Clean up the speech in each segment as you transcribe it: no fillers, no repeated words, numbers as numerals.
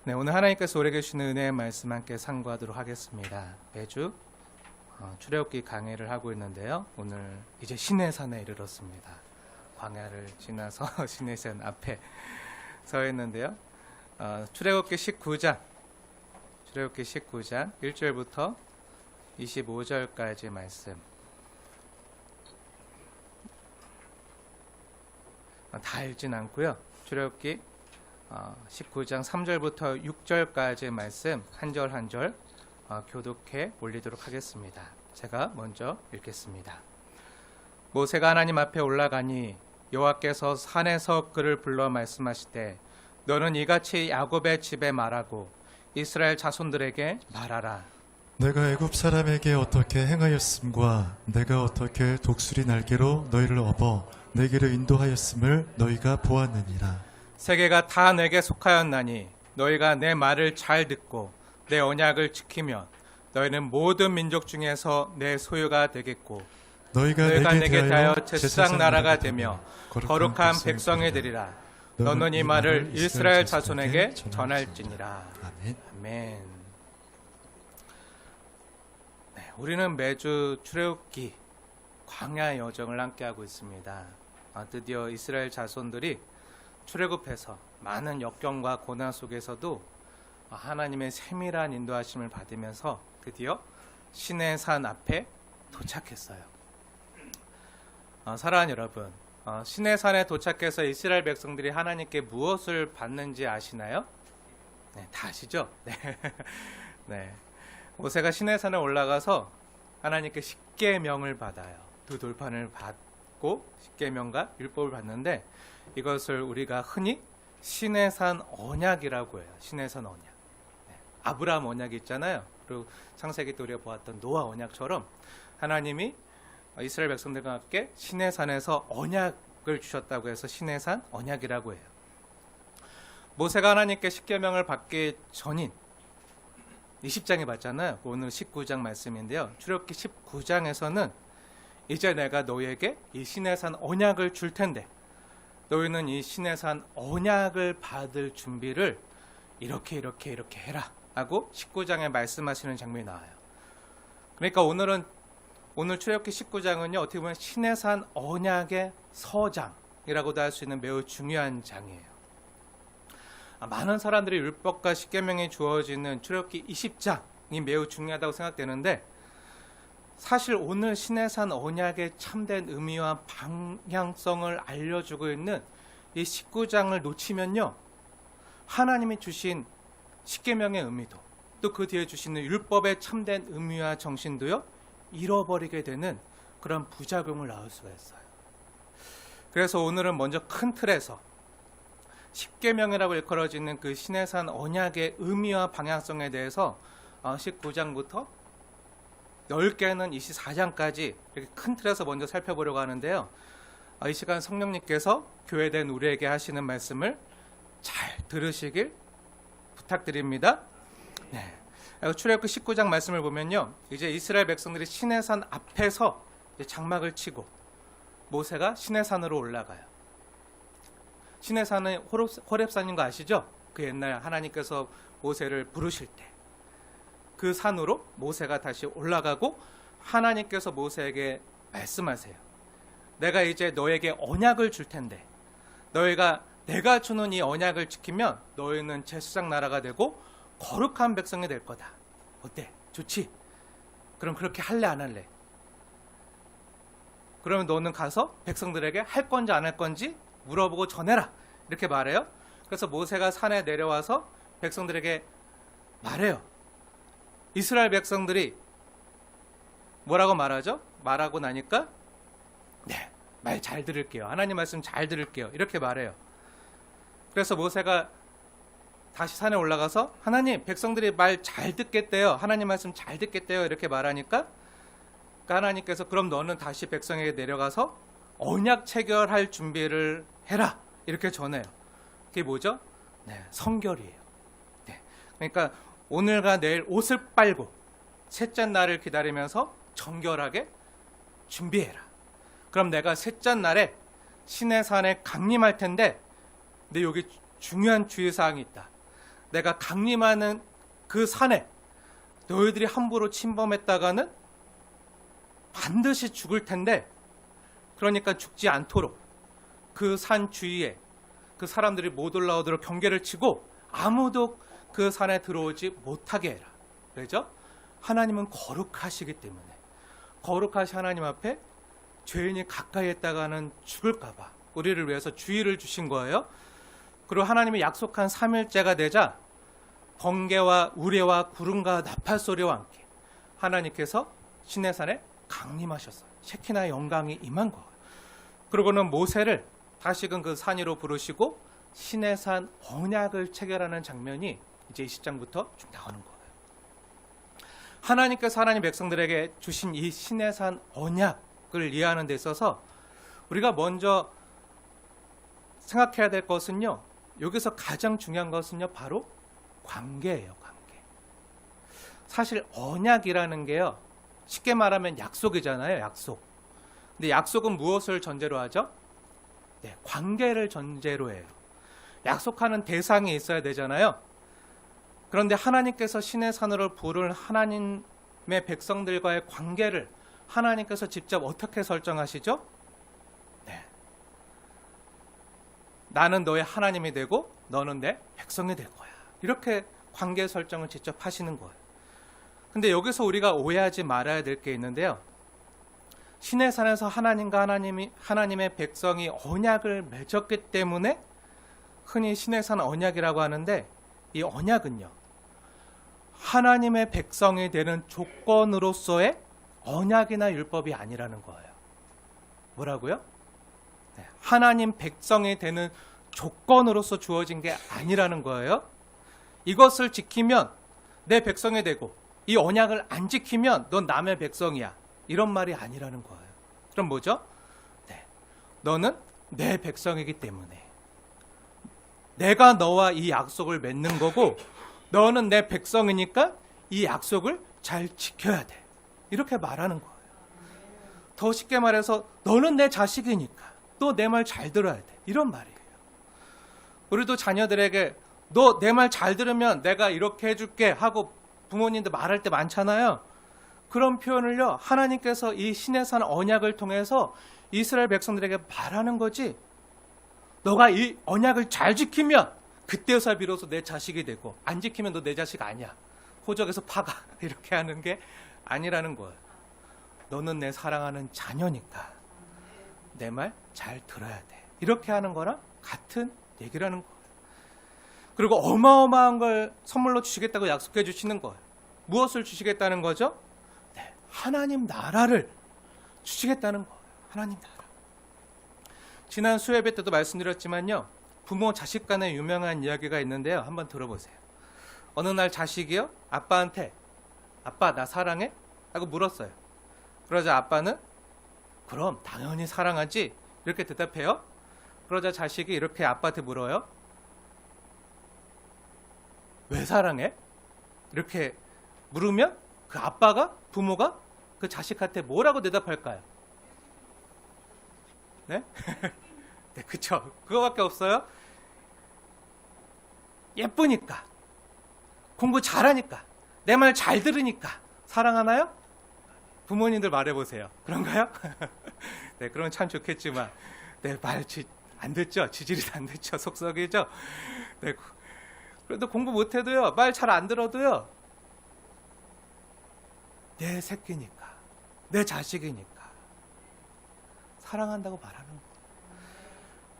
네, 오늘 하나님께서 우리에게 주시는 은혜의 말씀 함께 상고하도록 하겠습니다. 매주 출애굽기 강해를 하고 있는데요. 오늘 이제 시내산에 이르렀습니다. 광야를 지나서 시내산 앞에 서 있는데요. 출애굽기 19장 1절부터 25절까지 말씀 다 읽진 않고요. 출애굽기 19장 3절부터 6절까지 말씀 한 절 한 절 교독해 올리도록 하겠습니다. 제가 먼저 읽겠습니다. 모세가 하나님 앞에 올라가니 여호와께서 산에서 그를 불러 말씀하시되 너는 이같이 야곱의 집에 말하고 이스라엘 자손들에게 말하라. 내가 애굽 사람에게 어떻게 행하였음과 내가 어떻게 독수리 날개로 너희를 업어 내게로 인도하였음을 너희가 보았느니라. 세계가 다 내게 속하였나니 너희가 내 말을 잘 듣고 내 언약을 지키면 너희는 모든 민족 중에서 내 소유가 되겠고 너희가 내게 대하여 제사장 나라가 되며 거룩한 백성이 되리라. 너는 이 말을 이스라엘 자손에게 전할지니라. 아멘. 네, 우리는 매주 출애굽기 광야 여정을 함께하고 있습니다. 드디어 이스라엘 자손들이 출애굽해서 많은 역경과 고난 속에서도 하나님의 세밀한 인도하심을 받으면서 드디어 시내산 앞에 도착했어요. 사랑하는 여러분, 시내산에 도착해서 이스라엘 백성들이 하나님께 무엇을 받는지 아시나요? 네, 다 아시죠? 네. 네. 모세가 시내산에 올라가서 하나님께 십계명을 받아요. 두 돌판을 받고 십계명과 율법을 받는데 이것을 우리가 흔히 시내산 언약이라고 해요. 시내산 언약. 네. 아브라함 언약이 있잖아요. 그리고 창세기 때 우리가 보았던 노아 언약처럼 하나님이 이스라엘 백성들과 함께 시내산에서 언약을 주셨다고 해서 시내산 언약이라고 해요. 모세가 하나님께 십계명을 받기 전인 20장에 받잖아요. 오늘 19장 말씀인데요. 출애굽기 19장에서는 이제 내가 너희에게 이 시내산 언약을 줄 텐데 너희는 이 시내산 언약을 받을 준비를 이렇게 해라 하고 19장에 말씀하시는 장면이 나와요. 그러니까 오늘 출애굽기 19장은요 어떻게 보면 시내산 언약의 서장이라고도 할 수 있는 매우 중요한 장이에요. 많은 사람들이 율법과 십계명이 주어지는 출애굽기 20장이 매우 중요하다고 생각되는데 사실 오늘 시내산 언약의 참된 의미와 방향성을 알려주고 있는 이 19장을 놓치면요 하나님이 주신 십계명의 의미도 또 그 뒤에 주시는 율법의 참된 의미와 정신도요 잃어버리게 되는 그런 부작용을 낳을 수가 있어요. 그래서 오늘은 먼저 큰 틀에서 십계명이라고 일컬어지는 그 시내산 언약의 의미와 방향성에 대해서 19장부터 넓게는 24장까지 이렇게 큰 틀에서 먼저 살펴보려고 하는데요. 이 시간 성령님께서 교회된 우리에게 하시는 말씀을 잘 들으시길 부탁드립니다. 네. 출애굽기 19장 말씀을 보면요. 이제 이스라엘 백성들이 시내산 앞에서 장막을 치고 모세가 시내산으로 올라가요. 시내산은 호렙산인 거 아시죠? 그 옛날 하나님께서 모세를 부르실 때 그 산으로 모세가 다시 올라가고 하나님께서 모세에게 말씀하세요. 내가 이제 너에게 언약을 줄 텐데 내가 주는 이 언약을 지키면 너희는 제사장 나라가 되고 거룩한 백성이 될 거다. 어때? 좋지? 그럼 그렇게 할래 안 할래? 그러면 너는 가서 백성들에게 할 건지 안 할 건지 물어보고 전해라. 이렇게 말해요. 그래서 모세가 산에 내려와서 백성들에게 말해요. 이스라엘 백성들이 뭐라고 말하죠? 말하고 나니까 네, 말 잘 들을게요. 하나님 말씀 잘 들을게요. 이렇게 말해요. 그래서 모세가 다시 산에 올라가서 하나님 백성들이 말 잘 듣겠대요. 하나님 말씀 잘 듣겠대요. 이렇게 말하니까 하나님께서 그럼 너는 다시 백성에게 내려가서 언약 체결할 준비를 해라. 이렇게 전해요. 그게 뭐죠? 네, 성결이에요. 네, 그러니까 오늘과 내일 옷을 빨고 셋째 날을 기다리면서 정결하게 준비해라. 그럼 내가 셋째 날에 시내산에 강림할 텐데 근데 여기 중요한 주의사항이 있다. 내가 강림하는 그 산에 너희들이 함부로 침범했다가는 반드시 죽을 텐데, 그러니까 죽지 않도록 그 산 주위에 그 사람들이 못 올라오도록 경계를 치고 아무도 그 산에 들어오지 못하게 해라. 그죠? 하나님은 거룩하시기 때문에 거룩하신 하나님 앞에 죄인이 가까이 했다가는 죽을까봐 우리를 위해서 주의를 주신 거예요. 그리고 하나님이 약속한 3일째가 되자 번개와 우레와 구름과 나팔 소리와 함께 하나님께서 시내산에 강림하셨어요. 셰키나의 영광이 임한 거예요. 그러고는 모세를 다시금 그 산 위로 부르시고 시내산 언약을 체결하는 장면이 이제 20장부터 쭉 나오는 거예요. 하나님께서 하나님 백성들에게 주신 이 시내산 언약을 이해하는 데 있어서 우리가 먼저 생각해야 될 것은요, 여기서 가장 중요한 것은요, 바로 관계예요. 관계. 사실 언약이라는 게요, 쉽게 말하면 약속이잖아요. 약속. 근데 약속은 무엇을 전제로 하죠? 네, 관계를 전제로 해요. 약속하는 대상이 있어야 되잖아요. 그런데 하나님께서 신의 산으로 부른 하나님의 백성들과의 관계를 하나님께서 직접 어떻게 설정하시죠? 네. 나는 너의 하나님이 되고 너는 내 백성이 될 거야. 이렇게 관계 설정을 직접 하시는 거예요. 근데 여기서 우리가 오해하지 말아야 될 게 있는데요. 신의 산에서 하나님과 하나님의 백성이 언약을 맺었기 때문에 흔히 신의 산 언약이라고 하는데, 이 언약은요, 하나님의 백성이 되는 조건으로서의 언약이나 율법이 아니라는 거예요. 뭐라고요? 네, 하나님 백성이 되는 조건으로서 주어진 게 아니라는 거예요. 이것을 지키면 내 백성이 되고 이 언약을 안 지키면 넌 남의 백성이야. 이런 말이 아니라는 거예요. 그럼 뭐죠? 네, 너는 내 백성이기 때문에 내가 너와 이 약속을 맺는 거고 너는 내 백성이니까 이 약속을 잘 지켜야 돼. 이렇게 말하는 거예요. 더 쉽게 말해서 너는 내 자식이니까 너 내 말 잘 들어야 돼. 이런 말이에요. 우리도 자녀들에게 너 내 말 잘 들으면 내가 이렇게 해줄게 하고 부모님들 말할 때 많잖아요. 그런 표현을요, 하나님께서 이 신의 산 언약을 통해서 이스라엘 백성들에게 말하는 거지, 너가 이 언약을 잘 지키면 그때서야 비로소 내 자식이 되고 안 지키면 너 내 자식 아니야. 호적에서 파가. 이렇게 하는 게 아니라는 거예요. 너는 내 사랑하는 자녀니까 내 말 잘 들어야 돼. 이렇게 하는 거랑 같은 얘기라는 거예요. 그리고 어마어마한 걸 선물로 주시겠다고 약속해 주시는 거예요. 무엇을 주시겠다는 거죠? 네, 하나님 나라를 주시겠다는 거예요. 하나님 나라. 지난 수요예배 때도 말씀드렸지만요, 부모 자식 간의 유명한 이야기가 있는데요. 한번 들어보세요. 어느 날 자식이요, 아빠한테 아빠 나 사랑해? 하고 물었어요. 그러자 아빠는 그럼 당연히 사랑하지 이렇게 대답해요. 그러자 자식이 이렇게 아빠한테 물어요. 왜 사랑해? 이렇게 물으면 그 아빠가, 부모가 그 자식한테 뭐라고 대답할까요? 네? 네, 그쵸. 그거밖에 없어요. 예쁘니까, 공부 잘하니까, 내 말 잘 들으니까 사랑하나요? 부모님들 말해보세요. 그런가요? 네, 그러면 참 좋겠지만, 네, 말 안 듣죠? 지질이 안 듣죠? 속썩이죠? 네, 그래도 공부 못해도요, 말 잘 안 들어도요, 내 새끼니까, 내 자식이니까 사랑한다고 말하는 거예요.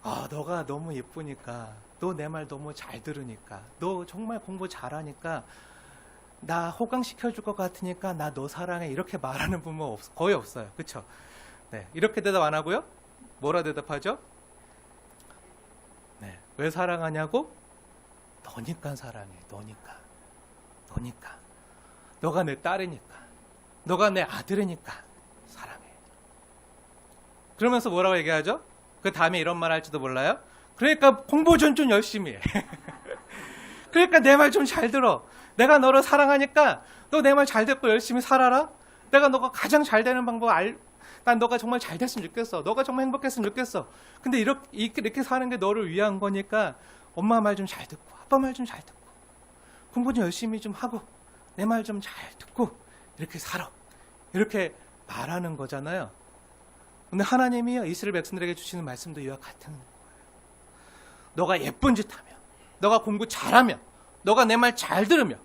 아, 너가 너무 예쁘니까, 너 내 말 너무 잘 들으니까, 너 정말 공부 잘하니까 나 호강시켜줄 것 같으니까 나 너 사랑해. 이렇게 말하는 부모 거의 없어요. 그쵸? 네, 이렇게 대답 안 하고요. 뭐라 대답하죠? 네, 왜 사랑하냐고? 너니까 사랑해. 너니까. 너가 내 딸이니까. 너가 내 아들이니까 사랑해. 그러면서 뭐라고 얘기하죠? 그 다음에 이런 말 할지도 몰라요. 그러니까 공부 좀 열심히 해. 그러니까 내 말 좀 잘 들어. 내가 너를 사랑하니까 너 내 말 잘 듣고 열심히 살아라. 내가 너가 가장 잘 되는 방법 난 너가 정말 잘 됐으면 좋겠어. 너가 정말 행복했으면 좋겠어. 근데 이렇게 사는 게 너를 위한 거니까 엄마 말 좀 잘 듣고 아빠 말 좀 잘 듣고 공부 좀 열심히 좀 하고 내 말 좀 잘 듣고 이렇게 살아. 이렇게 말하는 거잖아요. 근데 하나님이 이스라엘 백성들에게 주시는 말씀도 이와 같은 거예요. 너가 예쁜 짓 하면, 너가 공부 잘하면, 너가 내 말 잘 들으면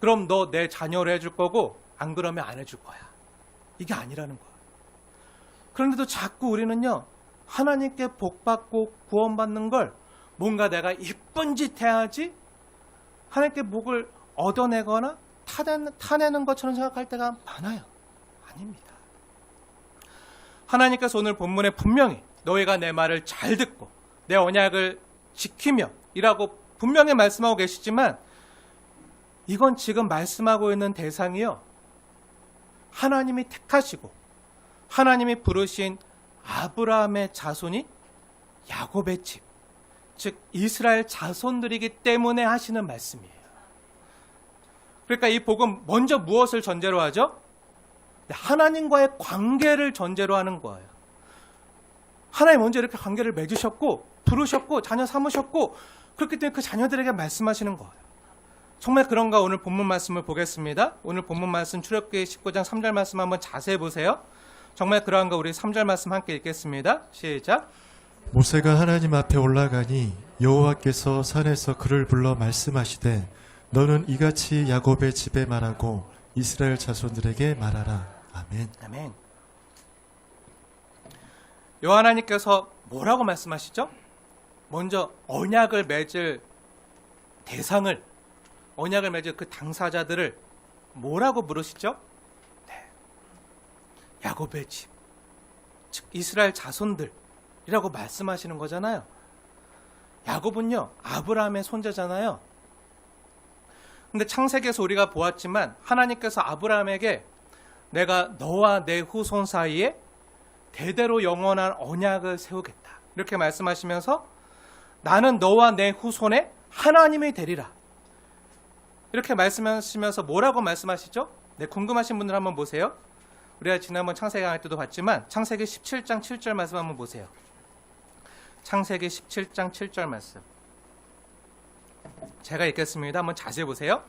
그럼 너 내 자녀로 해줄 거고 안 그러면 안 해줄 거야. 이게 아니라는 거예요. 그런데도 자꾸 우리는요, 하나님께 복받고 구원받는 걸 뭔가 내가 이쁜 짓 해야지 하나님께 복을 얻어내거나 타내는 것처럼 생각할 때가 많아요. 아닙니다. 하나님께서 오늘 본문에 분명히 너희가 내 말을 잘 듣고 내 언약을 지키며 이라고 분명히 말씀하고 계시지만 이건 지금 말씀하고 있는 대상이요, 하나님이 택하시고 하나님이 부르신 아브라함의 자손이 야곱의 집, 즉 이스라엘 자손들이기 때문에 하시는 말씀이에요. 그러니까 이 복음 먼저 무엇을 전제로 하죠? 하나님과의 관계를 전제로 하는 거예요. 하나님 먼저 이렇게 관계를 맺으셨고 부르셨고 자녀 삼으셨고 그렇기 때문에 그 자녀들에게 말씀하시는 거예요. 정말 그런가? 오늘 본문 말씀을 보겠습니다. 오늘 본문 말씀 출애굽기 19장 3절 말씀 한번 자세히 보세요. 정말 그러한가? 우리 3절 말씀 함께 읽겠습니다. 시작. 모세가 하나님 앞에 올라가니 여호와께서 산에서 그를 불러 말씀하시되 너는 이같이 야곱의 집에 말하고 이스라엘 자손들에게 말하라. 아멘. 아멘. 여호와님께서 뭐라고 말씀하시죠? 먼저 언약을 맺을 대상을, 언약을 맺을 그 당사자들을 뭐라고 부르시죠? 네. 야곱의 집, 즉 이스라엘 자손들이라고 말씀하시는 거잖아요. 야곱은요, 아브라함의 손자잖아요. 근데 창세기에서 우리가 보았지만 하나님께서 아브라함에게 내가 너와 내 후손 사이에 대대로 영원한 언약을 세우겠다, 이렇게 말씀하시면서 나는 너와 내 후손의 하나님이 되리라, 이렇게 말씀하시면서 뭐라고 말씀하시죠? 네, 궁금하신 분들 한번 보세요. 우리가 지난번 창세기 강의 때도 봤지만 창세기 17장 7절 말씀 한번 보세요. 창세기 17장 7절 말씀 제가 읽겠습니다. 한번 자세히 보세요.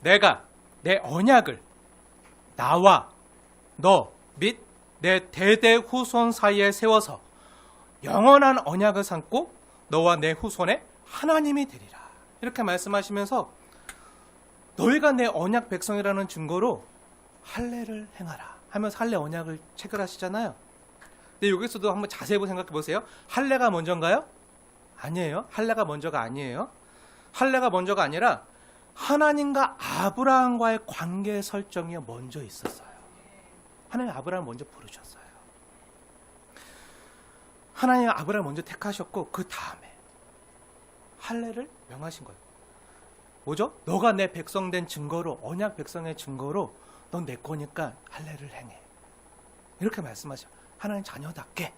내가 내 언약을 나와 너 및 내 대대 후손 사이에 세워서 영원한 언약을 삼고 너와 내 후손의 하나님이 되리라, 이렇게 말씀하시면서 너희가 내 언약 백성이라는 증거로 할례를 행하라 하면서 할례 언약을 체결하시잖아요. 근데 여기서도 한번 자세히 생각해 보세요. 할례가 먼저인가요? 아니에요. 할례가 먼저가 아니에요. 할례가 먼저가 아니라 하나님과 아브라함과의 관계 설정이 먼저 있었어요. 하나님 아브라함을 먼저 부르셨어요. 하나님 아브라함을 먼저 택하셨고 그 다음에 할례를 명하신 거예요. 뭐죠? 너가 내 백성 된 증거로, 언약 백성의 증거로 넌 내 거니까 할례를 행해, 이렇게 말씀하셔. 하나님 자녀답게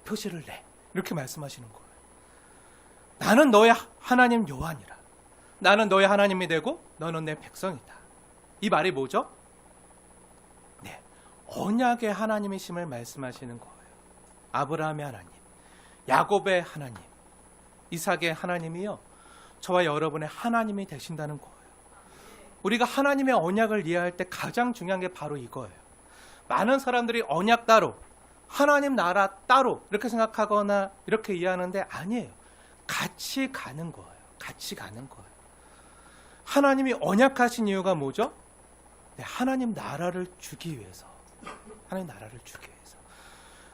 표시를 내, 이렇게 말씀하시는 거예요. 나는 너의 하나님 여호와니라. 나는 너의 하나님이 되고 너는 내 백성이다. 이 말이 뭐죠? 네, 언약의 하나님이심을 말씀하시는 거예요. 아브라함의 하나님, 야곱의 하나님, 이삭의 하나님이요, 저와 여러분의 하나님이 되신다는 거예요. 우리가 하나님의 언약을 이해할 때 가장 중요한 게 바로 이거예요. 많은 사람들이 언약 따로, 하나님 나라 따로 이렇게 생각하거나 이렇게 이해하는데 아니에요. 같이 가는 거예요. 같이 가는 거예요. 하나님이 언약하신 이유가 뭐죠? 네, 하나님 나라를 주기 위해서. 하나님 나라를 주기 위해서.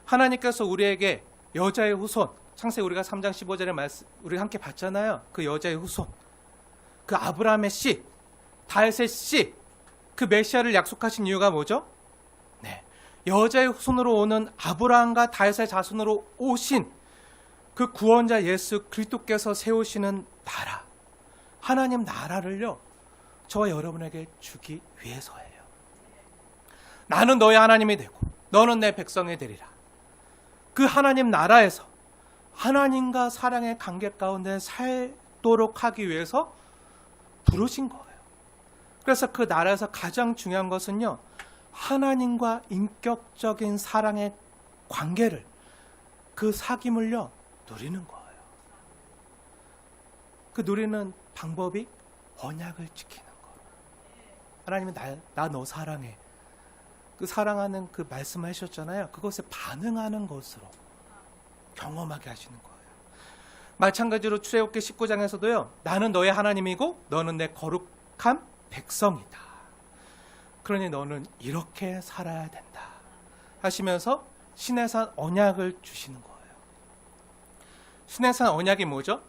하나님께서 우리에게 여자의 후손, 창세기 우리가 3장 15절에 말씀 우리 함께 봤잖아요. 그 여자의 후손, 그 아브라함의 씨, 다윗의 씨, 그 메시아를 약속하신 이유가 뭐죠? 네, 여자의 후손으로 오는 아브라함과 다윗의 자손으로 오신 그 구원자 예수 그리스도께서 세우시는 나라, 하나님 나라를요, 저와 여러분에게 주기 위해서예요. 나는 너의 하나님이 되고 너는 내 백성이 되리라. 그 하나님 나라에서 하나님과 사랑의 관계 가운데 살도록 하기 위해서 부르신 거예요. 그래서 그 나라에서 가장 중요한 것은요, 하나님과 인격적인 사랑의 관계를, 그 사귐을요 누리는 거예요. 그 누리는 방법이 언약을 지키는 것. 하나님이 나 너 사랑해. 그 사랑하는 그 말씀을 하셨잖아요. 그것에 반응하는 것으로 경험하게 하시는 거예요. 마찬가지로 출애굽기 19장에서도요. 나는 너의 하나님이고 너는 내 거룩한 백성이다. 그러니 너는 이렇게 살아야 된다. 하시면서 시내산 언약을 주시는 거예요. 시내산 언약이 뭐죠?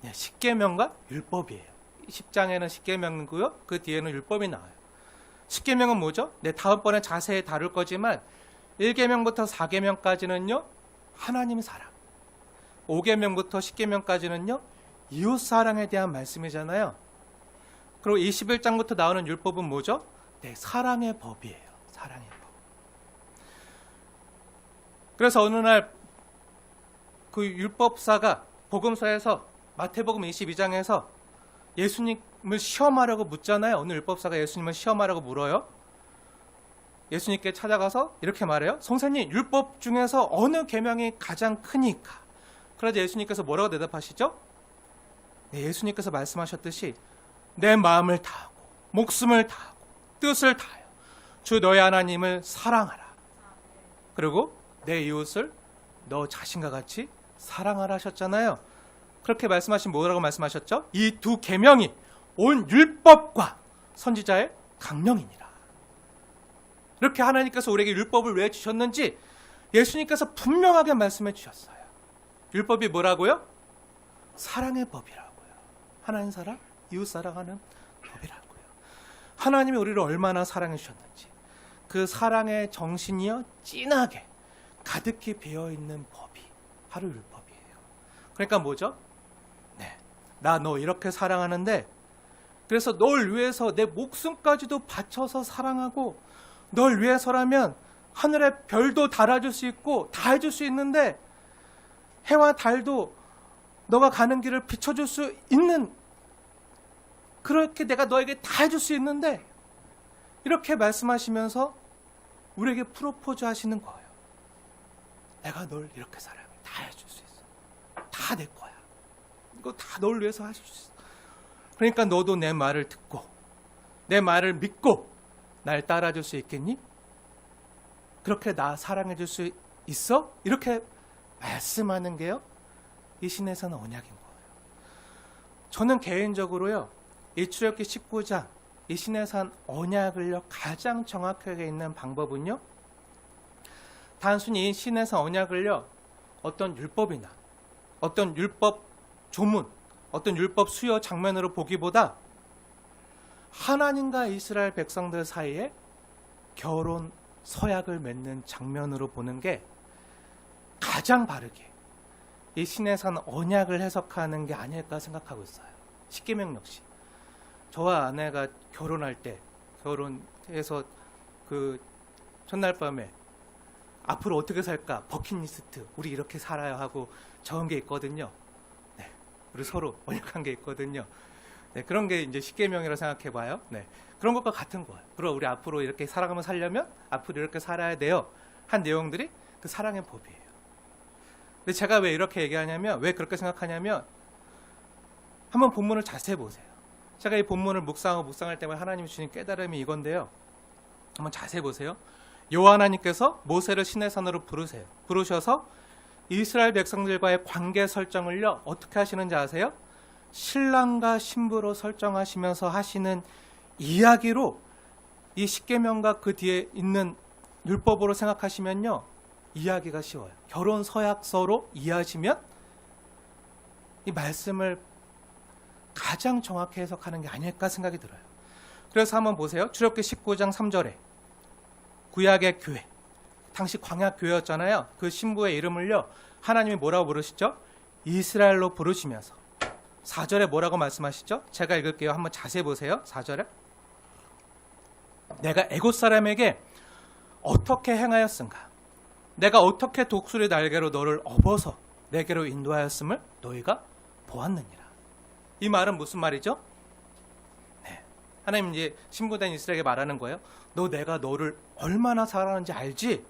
네, 십계명과 율법이에요. 10장에는 십계명이고요. 그 뒤에는 율법이 나와요. 십계명은 뭐죠? 네, 다음번에 자세히 다룰 거지만 1계명부터 4계명까지는요. 하나님 사랑. 5계명부터 10계명까지는요. 이웃 사랑에 대한 말씀이잖아요. 그리고 21장부터 나오는 율법은 뭐죠? 네, 사랑의 법이에요. 사랑의 법. 그래서 어느 날 그 율법사가 복음서에서 마태복음 22장에서 예수님을 시험하려고 묻잖아요. 어느 율법사가 예수님을 시험하려고 물어요. 예수님께 찾아가서 이렇게 말해요. 선생님, 율법 중에서 어느 계명이 가장 크니까? 그러자 예수님께서 뭐라고 대답하시죠? 네, 예수님께서 말씀하셨듯이 내 마음을 다하고 목숨을 다하고 뜻을 다하여 주 너의 하나님을 사랑하라. 그리고 내 이웃을 너 자신과 같이 사랑하라 하셨잖아요. 그렇게 말씀하신 뭐라고 말씀하셨죠? 이 두 계명이 온 율법과 선지자의 강령이니라. 이렇게 하나님께서 우리에게 율법을 왜 주셨는지 예수님께서 분명하게 말씀해 주셨어요. 율법이 뭐라고요? 사랑의 법이라고요. 하나님 사랑, 이웃 사랑하는 법이라고요. 하나님이 우리를 얼마나 사랑해 주셨는지 그 사랑의 정신이요 진하게 가득히 배어있는 법이 바로 율법이에요. 그러니까 뭐죠? 네, 나 너 이렇게 사랑하는데 그래서 널 위해서 내 목숨까지도 바쳐서 사랑하고 널 위해서라면 하늘의 별도 달아줄 수 있고 다 해줄 수 있는데 해와 달도 너가 가는 길을 비춰줄 수 있는 그렇게 내가 너에게 다 해줄 수 있는데 이렇게 말씀하시면서 우리에게 프로포즈 하시는 거예요. 내가 널 이렇게 사랑해. 다 해줄 수 있어. 다 내 거야. 이거 다 널 위해서 하실 수 있어. 그러니까 너도 내 말을 듣고 내 말을 믿고 날 따라줄 수 있겠니? 그렇게 나 사랑해 줄 수 있어? 이렇게 말씀하는 게요. 이 신에서는 언약인 거예요. 저는 개인적으로요. 이 출애굽기 19장 이 신에산 언약을요. 가장 정확하게 있는 방법은요. 단순히 이 신에산 언약을요. 어떤 율법이나 어떤 율법 조문 어떤 율법 수요 장면으로 보기보다 하나님과 이스라엘 백성들 사이에 결혼 서약을 맺는 장면으로 보는 게 가장 바르게 이 신에산 언약을 해석하는 게 아닐까 생각하고 있어요. 십계명 역시 저와 아내가 결혼할 때 결혼해서 그 첫날 밤에 앞으로 어떻게 살까 버킷리스트 우리 이렇게 살아야 하고 적은 게 있거든요. 네, 우리 서로 언약한 게 있거든요. 네, 그런 게 이제 십계명이라고 생각해봐요. 네, 그런 것과 같은 거예요. 그리고 우리 앞으로 이렇게 살아가면 살려면 앞으로 이렇게 살아야 돼요. 한 내용들이 그 사랑의 법이에요. 근데 제가 왜 이렇게 얘기하냐면 왜 그렇게 생각하냐면 한번 본문을 자세히 보세요. 제가 이 본문을 묵상할 때마다 하나님이 주신 깨달음이 이건데요. 한번 자세히 보세요. 여호와 하나님께서 모세를 시내산으로 부르셔서 이스라엘 백성들과의 관계 설정을요. 어떻게 하시는지 아세요? 신랑과 신부로 설정하시면서 하시는 이야기로 이 십계명과 그 뒤에 있는 율법으로 생각하시면요. 이해하기가 쉬워요. 결혼 서약서로 이해하시면 이 말씀을 가장 정확히 해석하는 게 아닐까 생각이 들어요. 그래서 한번 보세요. 출애굽기 19장 3절에 구약의 교회, 당시 광야 교회였잖아요. 그 신부의 이름을요. 하나님이 뭐라고 부르시죠? 이스라엘로 부르시면서 4절에 뭐라고 말씀하시죠? 제가 읽을게요. 한번 자세히 보세요. 4절에 내가 애굽 사람에게 어떻게 행하였은가? 내가 어떻게 독수리 날개로 너를 업어서 내게로 인도하였음을 너희가 보았느니라. 이 말은 무슨 말이죠? 네, 하나님 이제 신부된 이스라엘에게 말하는 거예요. 너 내가 너를 얼마나 사랑하는지 알지?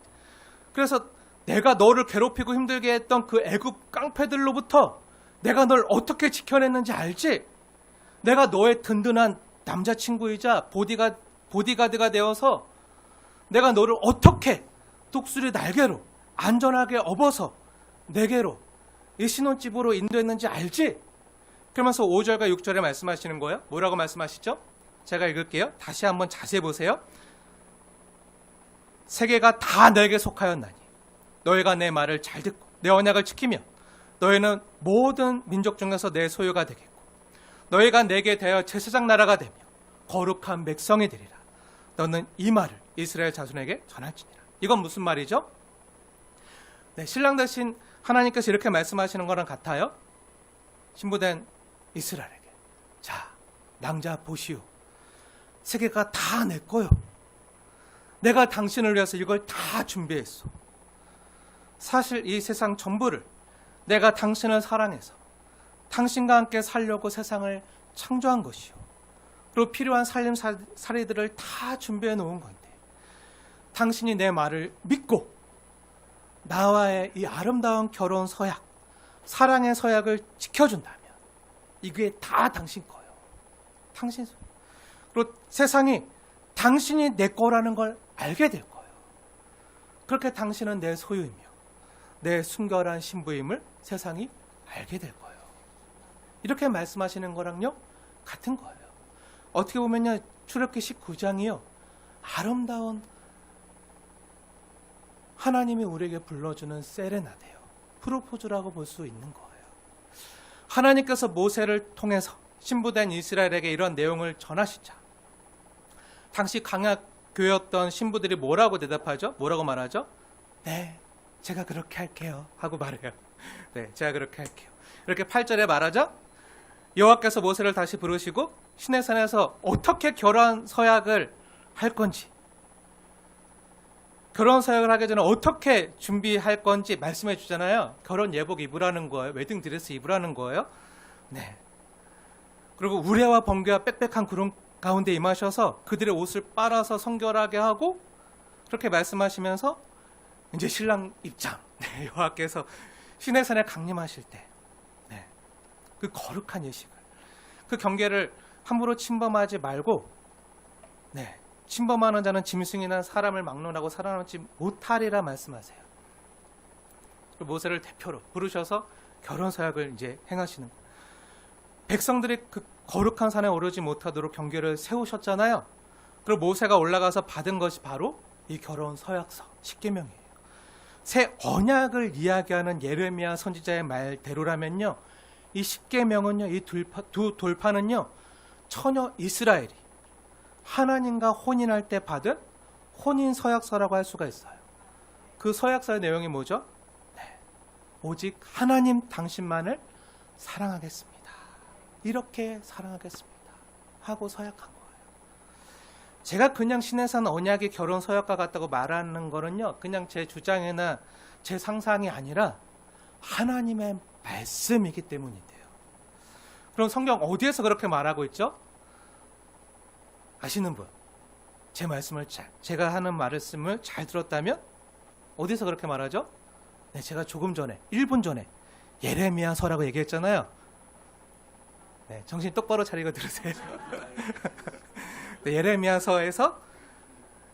그래서 내가 너를 괴롭히고 힘들게 했던 그 애굽 깡패들로부터 내가 널 어떻게 지켜냈는지 알지? 내가 너의 든든한 남자친구이자 보디가드가 되어서 내가 너를 어떻게 독수리 날개로 안전하게 업어서 내게로 이 신혼집으로 인도했는지 알지? 그러면서 5절과 6절에 말씀하시는 거예요. 뭐라고 말씀하시죠? 제가 읽을게요. 다시 한번 자세히 보세요. 세계가 다 너에게 속하였나니 너희가 내 말을 잘 듣고 내 언약을 지키면 너희는 모든 민족 중에서 내 소유가 되겠고 너희가 내게 대하여 제사장 나라가 되며 거룩한 백성이 되리라. 너는 이 말을 이스라엘 자손에게 전할지니라. 이건 무슨 말이죠? 네, 신랑 대신 하나님께서 이렇게 말씀하시는 거랑 같아요. 신부된 이스라엘에게, 자, 낭자 보시오. 세계가 다 내 거요. 내가 당신을 위해서 이걸 다 준비했소. 사실 이 세상 전부를 내가 당신을 사랑해서 당신과 함께 살려고 세상을 창조한 것이요. 그리고 필요한 살림살이들을 다 준비해 놓은 건데 당신이 내 말을 믿고 나와의 이 아름다운 결혼 서약, 사랑의 서약을 지켜준다면 이게 다 당신 거예요. 당신 소유. 그리고 세상이 당신이 내 거라는 걸 알게 될 거예요. 그렇게 당신은 내 소유이며 내 순결한 신부임을 세상이 알게 될 거예요. 이렇게 말씀하시는 거랑요 같은 거예요. 어떻게 보면요 출애굽기 19장이요 아름다운 하나님이 우리에게 불러주는 세레나데요. 프로포즈라고 볼 수 있는 거예요. 하나님께서 모세를 통해서 신부된 이스라엘에게 이런 내용을 전하시자 당시 강약교였던 신부들이 뭐라고 대답하죠? 뭐라고 말하죠? 네, 제가 그렇게 할게요 하고 말해요. 네, 제가 그렇게 할게요. 이렇게 8절에 말하죠? 여호와께서 모세를 다시 부르시고 시내산에서 어떻게 결혼 서약을 할 건지, 결혼 서약을 하기 전에 어떻게 준비할 건지 말씀해 주잖아요. 결혼 예복 입으라는 거예요. 웨딩 드레스 입으라는 거예요. 네. 그리고 우레와 번개와 빽빽한 구름 가운데 임하셔서 그들의 옷을 빨아서 성결하게 하고 그렇게 말씀하시면서 이제 신랑 입장. 네, 여호와께서 시내산에 강림하실 때, 네, 그 거룩한 예식을, 그 경계를 함부로 침범하지 말고, 네, 침범하는 자는 짐승이나 사람을 막론하고 살아남지 못하리라 말씀하세요. 모세를 대표로 부르셔서 결혼 서약을 이제 행하시는 거예요. 백성들이 그 거룩한 산에 오르지 못하도록 경계를 세우셨잖아요. 그리고 모세가 올라가서 받은 것이 바로 이 결혼 서약서 십계명이에요. 새 언약을 이야기하는 예레미야 선지자의 말대로라면요, 이 십계명은요, 이 두 돌파는요, 처녀 이스라엘이 하나님과 혼인할 때 받은 혼인 서약서라고 할 수가 있어요. 그 서약서의 내용이 뭐죠? 네, 오직 하나님 당신만을 사랑하겠습니다. 이렇게 사랑하겠습니다 하고 서약한 거예요. 제가 그냥 시내산 언약이 결혼 서약과 같다고 말하는 거는요, 그냥 제 주장이나 제 상상이 아니라 하나님의 말씀이기 때문인데요. 그럼 성경 어디에서 그렇게 말하고 있죠? 아시는 분? 제 말씀을 제가 하는 말씀을 잘 들었다면 어디서 그렇게 말하죠? 네, 제가 조금 전에 1분 전에 예레미야서라고 얘기했잖아요. 네, 정신 똑바로 차리고 들으세요. 네, 예레미야서에서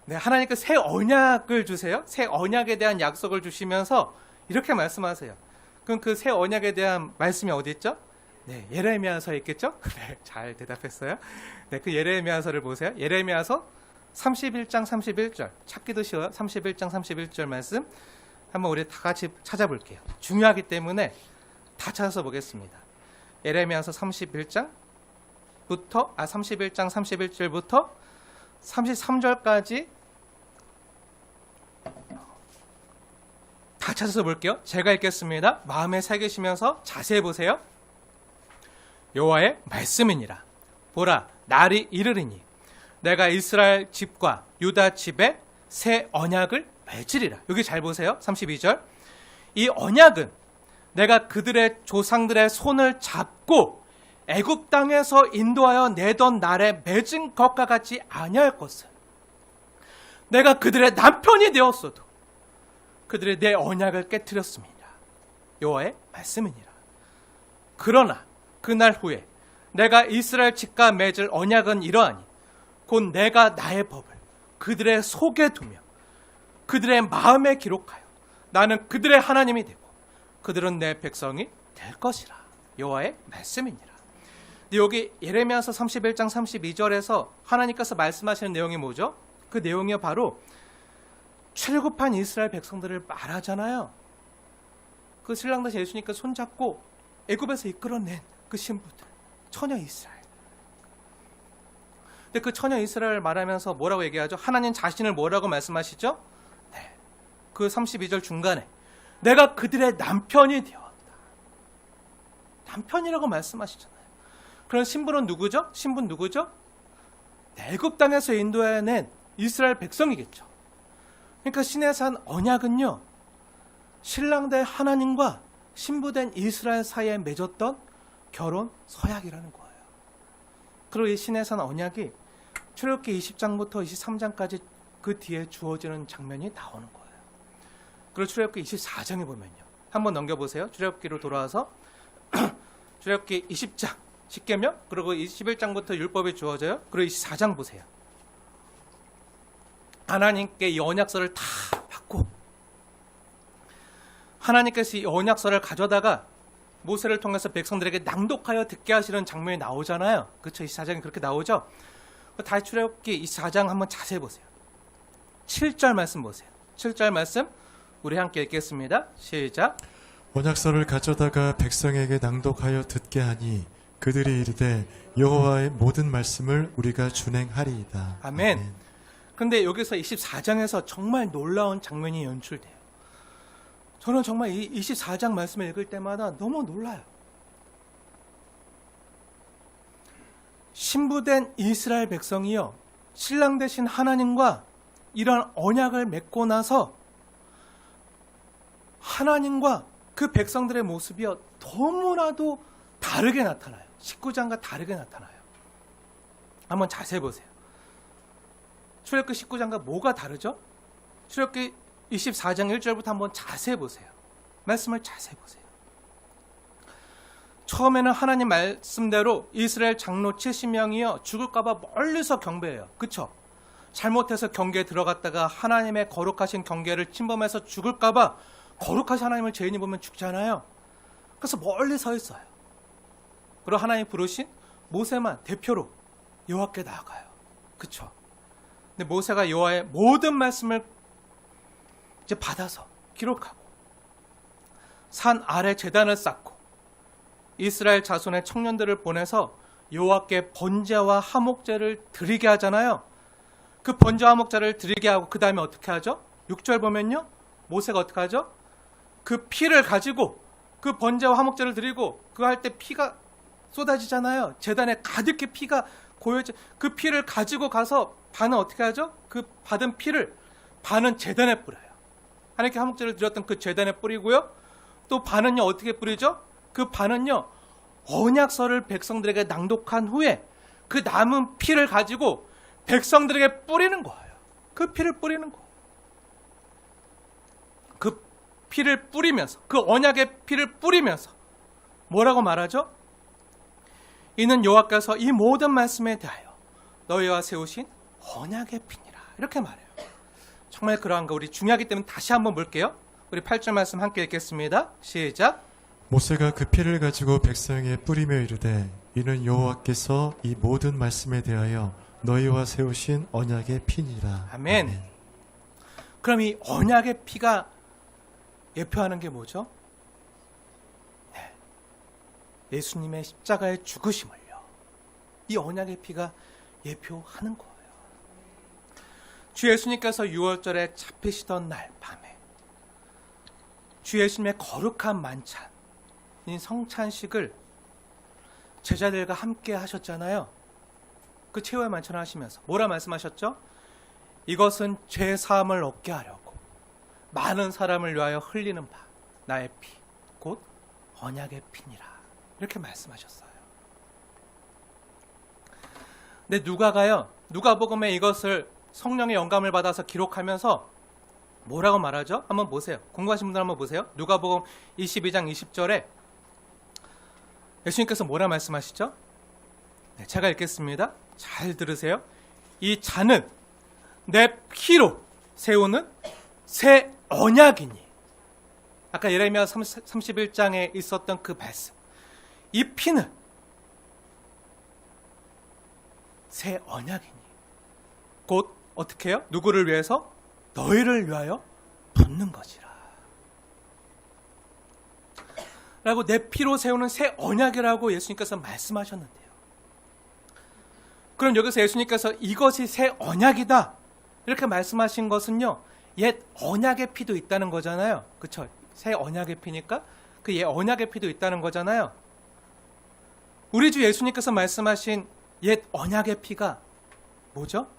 네, 하나님께 새 언약을 주세요. 새 언약에 대한 약속을 주시면서 이렇게 말씀하세요. 그럼 그 새 언약에 대한 말씀이 어디 있죠? 네, 예레미야서에 있겠죠? 네, 잘 대답했어요. 네, 그 예레미야서를 보세요. 예레미야서 31장 31절. 찾기도 쉬워요. 31장 31절 말씀. 한번 우리 다 같이 찾아볼게요. 중요하기 때문에 다 찾아서 보겠습니다. 예레미야서 31장 31절부터 33절까지 다 찾아서 볼게요. 제가 읽겠습니다. 마음에 새기시면서 자세히 보세요. 여호와의 말씀이니라. 보라, 날이 이르리니 내가 이스라엘 집과 유다 집에 새 언약을 맺으리라. 여기 잘 보세요. 32절. 이 언약은 내가 그들의 조상들의 손을 잡고 애굽 땅에서 인도하여 내던 날에 맺은 것과 같이 아니할 것은 내가 그들의 남편이 되었어도 그들의 내 언약을 깨뜨렸습니다. 여호와의 말씀이니라. 그러나 그날 후에 내가 이스라엘 집과 맺을 언약은 이러하니 곧 내가 나의 법을 그들의 속에 두며 그들의 마음에 기록하여 나는 그들의 하나님이 되고 그들은 내 백성이 될 것이라. 여호와의 말씀이니라. 근데 여기 예레미야서 31장 32절에서 하나님께서 말씀하시는 내용이 뭐죠? 그 내용이 바로 출애굽한 이스라엘 백성들을 말하잖아요. 그 신랑 대신 예수님께 손잡고 애굽에서 이끌어낸 그 신부들, 처녀 이스라엘. 근데 그 처녀 이스라엘을 말하면서 뭐라고 얘기하죠? 하나님 자신을 뭐라고 말씀하시죠? 네. 그 32절 중간에 내가 그들의 남편이 되었다. 남편이라고 말씀하시잖아요. 그런 신부는 누구죠? 신부는 누구죠? 애굽 땅에서 인도해낸 이스라엘 백성이겠죠. 그러니까 시내산 언약은요, 신랑된 하나님과 신부된 이스라엘 사이에 맺었던 결혼 서약이라는 거예요. 그리고 이 시내산 언약이 출애굽기 20장부터 23장까지 그 뒤에 주어지는 장면이 나오는 거예요. 그리고 출애굽기 24장에 보면요, 한번 넘겨보세요. 출애굽기로 돌아와서 출애굽기 20장 십계명, 그리고 21장부터 율법이 주어져요. 그리고 24장 보세요. 하나님께 이 언약서를 다 받고 하나님께서 이 언약서를 가져다가 모세를 통해서 백성들에게 낭독하여 듣게 하시는 장면이 나오잖아요. 그렇죠? 24장이 그렇게 나오죠. 다시 출애굽기 24장 한번 자세히 보세요. 7절 말씀 보세요. 7절 말씀 우리 함께 읽겠습니다. 시작. 언약서를 가져다가 백성에게 낭독하여 듣게 하니 그들이 이르되 여호와의 모든 말씀을 우리가 준행하리이다. 아멘. 그런데 여기서 24장에서 정말 놀라운 장면이 연출돼요. 저는 정말 이 24장 말씀을 읽을 때마다 너무 놀라요. 신부된 이스라엘 백성이요, 신랑 되신 하나님과 이런 언약을 맺고 나서 하나님과 그 백성들의 모습이요, 너무나도 다르게 나타나요. 19장과 다르게 나타나요. 한번 자세히 보세요. 출애굽기 19장과 뭐가 다르죠? 출애굽기 24장 1절부터 한번 자세히 보세요. 말씀을 자세히 보세요. 처음에는 하나님 말씀대로 이스라엘 장로 70명이요 죽을까봐 멀리서 경배해요. 그쵸? 잘못해서 경계에 들어갔다가 하나님의 거룩하신 경계를 침범해서 죽을까봐 거룩하신 하나님을 죄인이 보면 죽잖아요. 그래서 멀리 서 있어요. 그리고 하나님이 부르신 모세만 대표로 여호와께 나아가요. 그쵸? 근데 모세가 여호와의 모든 말씀을 이제 받아서 기록하고 산 아래 제단을 쌓고 이스라엘 자손의 청년들을 보내서 여호와께 번제와 화목제를 드리게 하잖아요. 그 번제와 화목제를 드리게 하고 그 다음에 어떻게 하죠? 6절 보면요, 모세가 어떻게 하죠? 그 피를 가지고 그 번제와 화목제를 드리고 그거 할 때 피가 쏟아지잖아요. 제단에 가득히 피가 고여져. 그 피를 가지고 가서 반은 어떻게 하죠? 그 받은 피를 반은 제단에 뿌려요. 하나님께 화목제를 드렸던 그 제단에 뿌리고요. 또 반은요, 어떻게 뿌리죠? 그 반은요, 언약서를 백성들에게 낭독한 후에 그 남은 피를 가지고 백성들에게 뿌리는 거예요. 그 피를 뿌리는 거예요. 그 피를 뿌리면서, 그 언약의 피를 뿌리면서 뭐라고 말하죠? 이는 여호와께서 이 모든 말씀에 대하여 너희와 세우신 언약의 피니라. 이렇게 말해요. 정말 그러한 거 우리 중요하기 때문에 다시 한번 볼게요. 우리 8절 말씀 함께 읽겠습니다. 시작. 모세가 그 피를 가지고 백성에게 뿌리며 이르되 이는 여호와께서 이 모든 말씀에 대하여 너희와 세우신 언약의 피니라. 아멘. 그럼 이 언약의 피가 예표하는 게 뭐죠? 네. 예수님의 십자가의 죽으심을요, 이 언약의 피가 예표하는 거예요. 주 예수님께서 6월절에 잡히시던 날 밤에 주 예수님의 거룩한 만찬인 성찬식을 제자들과 함께 하셨잖아요. 그 최후의 만찬을 하시면서 뭐라 말씀하셨죠? 이것은 죄 사함을 얻게 하려고 많은 사람을 위하여 흘리는 바 나의 피 곧 언약의 피니라. 이렇게 말씀하셨어요. 근데 누가복음에 이것을 성령의 영감을 받아서 기록하면서 뭐라고 말하죠? 한번 보세요. 공부하신 분들 한번 보세요. 누가복음 22장 20절에 예수님께서 뭐라 말씀하시죠? 네, 제가 읽겠습니다. 잘 들으세요. 이 잔은 내 피로 세우는 새 언약이니. 아까 예레미야 31장에 있었던 그 말씀. 이 피는 새 언약이니. 곧 어떻게 해요? 누구를 위해서? 너희를 위하여 붓는 것이라. 라고 내 피로 세우는 새 언약이라고 예수님께서 말씀하셨는데요. 그럼 여기서 예수님께서 이것이 새 언약이다 이렇게 말씀하신 것은요, 옛 언약의 피도 있다는 거잖아요. 그렇죠? 새 언약의 피니까 그 옛 언약의 피도 있다는 거잖아요. 우리 주 예수님께서 말씀하신 옛 언약의 피가 뭐죠?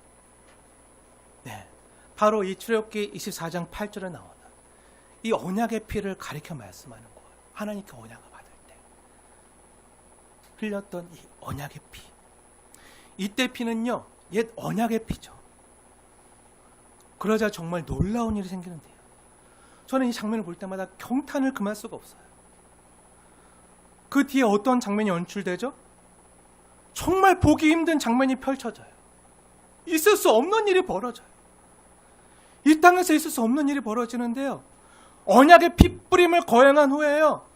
네, 바로 이 출애굽기 24장 8절에 나오는 이 언약의 피를 가리켜 말씀하는 거예요. 하나님께 언약을 받을 때 흘렸던 이 언약의 피. 이때 피는요, 옛 언약의 피죠. 그러자 정말 놀라운 일이 생기는데요. 저는 이 장면을 볼 때마다 경탄을 금할 수가 없어요. 그 뒤에 어떤 장면이 연출되죠? 정말 보기 힘든 장면이 펼쳐져요. 있을 수 없는 일이 벌어져요. 이 땅에서 있을 수 없는 일이 벌어지는데요. 언약의 피 뿌림을 거행한 후에요,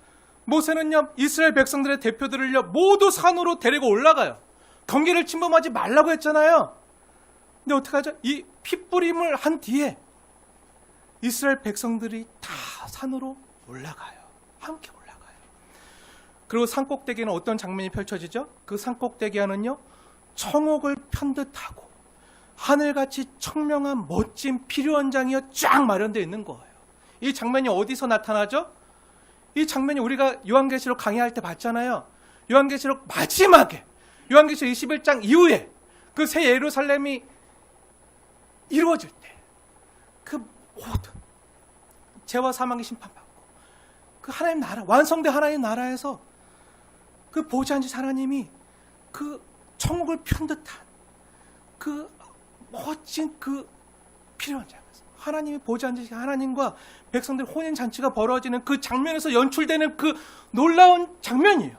모세는요, 이스라엘 백성들의 대표들을요, 모두 산으로 데리고 올라가요. 경계를 침범하지 말라고 했잖아요. 근데 어떡하죠? 이 피 뿌림을 한 뒤에 이스라엘 백성들이 다 산으로 올라가요. 함께 올라가요. 그리고 산꼭대기에는 어떤 장면이 펼쳐지죠? 그 산꼭대기에는요, 청옥을 편 듯하고 하늘같이 청명한 멋진 피류원장이 쫙 마련되어 있는 거예요. 이 장면이 어디서 나타나죠? 이 장면이 우리가 요한계시록 강의할 때 봤잖아요. 요한계시록 마지막에, 요한계시록 21장 이후에 그 새 예루살렘이 이루어질 때, 그 모든 죄와 사망의 심판받고 그 하나님 나라, 완성된 하나님 나라에서 그 보좌하신 하나님이 그 천국을 편 듯한 그 멋진 그 필요한 장에서 하나님이 보좌하신 하나님과 백성들 혼인 잔치가 벌어지는 그 장면에서 연출되는 그 놀라운 장면이에요.